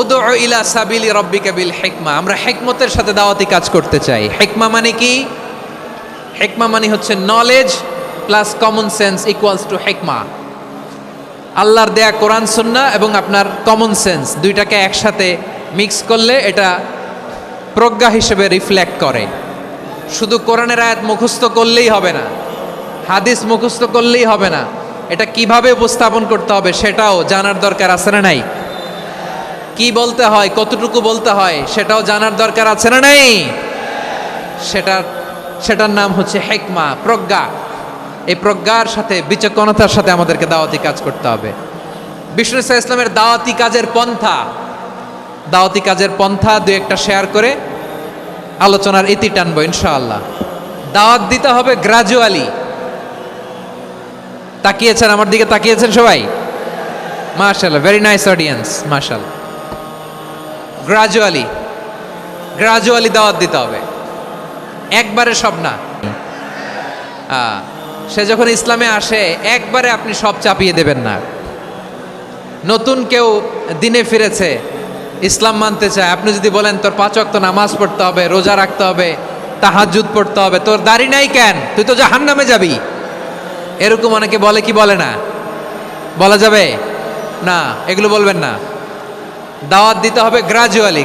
উদউ ইলা সাবিলি রাব্বিকা বিল হিকমা, আমরা হিকমতের সাথে দাওয়াতি কাজ করতে চাই। হিকমা মানে কি? হিকমা মানে হচ্ছে knowledge plus common sense equals to হিকমা। আল্লাহর দেয়া কোরআন সুন্নাহ এবং আপনার কমন সেন্স দুইটাকে একসাথে মিক্স করলে এটা প্রজ্ঞা হিসেবে রিফ্লেক্ট করে। শুধু কোরআনের আয়াত মুখস্থ করলেই হবে না, হাদিস মুখস্থ করলেই হবে না, এটা কিভাবে উপস্থাপন করতে হবে সেটাও জানার দরকার আছে না নাই? কি বলতে হয়, কতটুকু বলতে হয় সেটাও জানার দরকার আছে না নাই? সেটার নাম হচ্ছে হিকমা, প্রজ্ঞা। এই প্রজ্ঞার সাথে, বিচক্ষণতার সাথে আমাদেরকে দাওয়াতি কাজ করতে হবে। বিষ্ণু ইসলামের দাওয়াতি কাজের পন্থা দুই একটা শেয়ার করে আলোচনার ইতি টানবো ইনশাআল্লাহ। দাওয়াত দিতে হবে গ্রাজুয়ালি। তাকিয়েছেন আমার দিকে, তাকিয়েছেন সবাই? মাশাআল্লাহ, ভেরি নাইস অডিয়েন্স, মাশাআল্লাহ। গ্রাজুয়ালি দাওয়াত দিতে হবে, একবারে সব না। সে যখন ইসলামে আসে একবারে আপনি সব চাপিয়ে দেবেন না। নতুন কেউ দিনে ফিরেছে, ইসলাম মানতে চায়, আপনি যদি বলেন তোর 5 ওয়াক্ত নামাজ পড়তে হবে, রোজা রাখতে হবে, তাহাজ্জুদ পড়তে হবে, তোর দাড়ি নাই কেন, তুই তো জাহান্নামে যাবি, এরকম অনেকে বলে কি বলে না? বলা যাবে না, এগুলো বলবেন না। দাওয়াত দিতে হবে গ্রাজুয়ালি,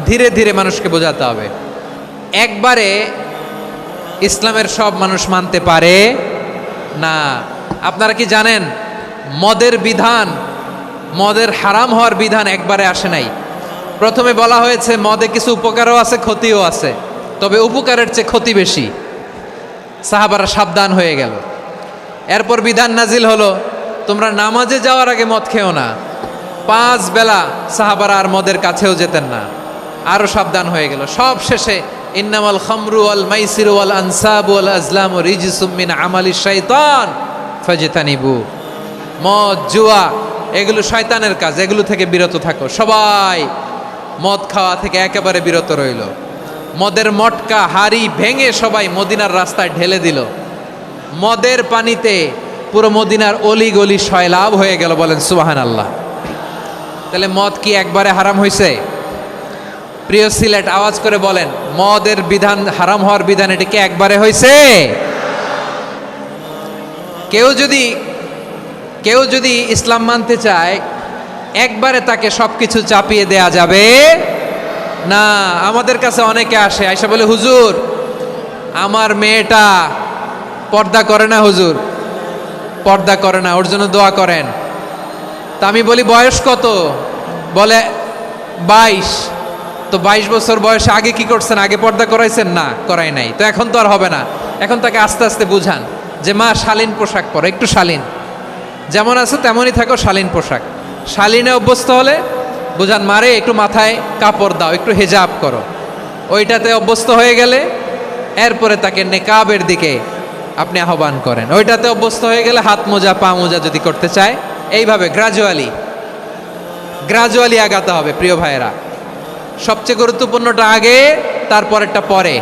ধীরে ধীরে মানুষকে বোঝাতে হবে। একবারে ইসলামের সব মানুষ মানতে পারে না। আপনারা কি জানেন মদের হারাম হওয়ার বিধান একবারে আসে নাই। প্রথমে বলা হয়েছে মদে কিছু উপকারও আছে, ক্ষতিও আছে, তবে উপকারের চেয়ে ক্ষতি বেশি। সাহাবারা সাবধান হয়ে গেল। এরপর বিধান নাজিল হলো তোমরা নামাজে যাওয়ার আগে মদ খেও না। 5 বেলা সাহাবারা আর মদের কাছেও যেতেন না, আরো সাবধান হয়ে গেল। সব শেষে ইন্নামাল খামরু ওয়াল মাইসিরু ওয়াল আনসাবু ওয়াল আজলামু রিজসুম মিন আমালিশ শাইতান ফাজতানিবু। মদ, জুয়া এগুলো শয়তানের কাজ, এগুলো থেকে বিরত থাকো। সবাই মদ খাওয়া থেকে একেবারে বিরত রইল। মদের মটকা হাড়ি ভেঙে সবাই মদিনার রাস্তায় ঢেলে দিল। মদের পানিতে পুরো মদিনার অলি গলি সয়লাভ হয়ে গেল। বলেন সুবহানাল্লাহ। তাহলে মদ কি একবারে হারাম হয়েছে? প্রিয় সিলেট আওয়াজ করে বলেন, মদের বিধান, হারাম হওয়ার বিধান এটা কি একবারে হয়েছে? কেউ যদি ইসলাম মানতে চায় একবারে তাকে সবকিছু চাপিয়ে দেয়া যাবে না। আমাদের কাছে অনেকে আসে, আয়সা বলে হুজুর আমার মেয়েটা পর্দা করে না, হুজুর পর্দা করে না, ওর জন্য দোয়া করেন। তা আমি বলি বয়স কত? বলে 22। তো 22 বছর বয়সে আগে কি করছেন? আগে পর্দা করাইছেন? না, করাই নাই। তো এখন তো আর হবে না। এখন তাকে আস্তে আস্তে বুঝান যে মা শালীন পোশাক পরো, একটু শালীন, যেমন আছো তেমনই থাকো, শালীন পোশাক। শালীনে অভ্যস্ত হলে বুঝান মারে একটু মাথায় কাপড় দাও, একটু হেজাব করো। ওইটাতে অভ্যস্ত হয়ে গেলে এরপরে তাকে নেকাবের দিকে আপনি আহ্বান করেন। ওইটাতে অভ্যস্ত হয়ে গেলে হাত মোজা পা মোজা যদি করতে চায়, এইভাবে গ্রাজুয়ালি আগাতে হবে প্রিয় ভাইয়েরা। সবচেয়ে গুরুত্বপূর্ণটা আগে, তারপরেরটা পরে।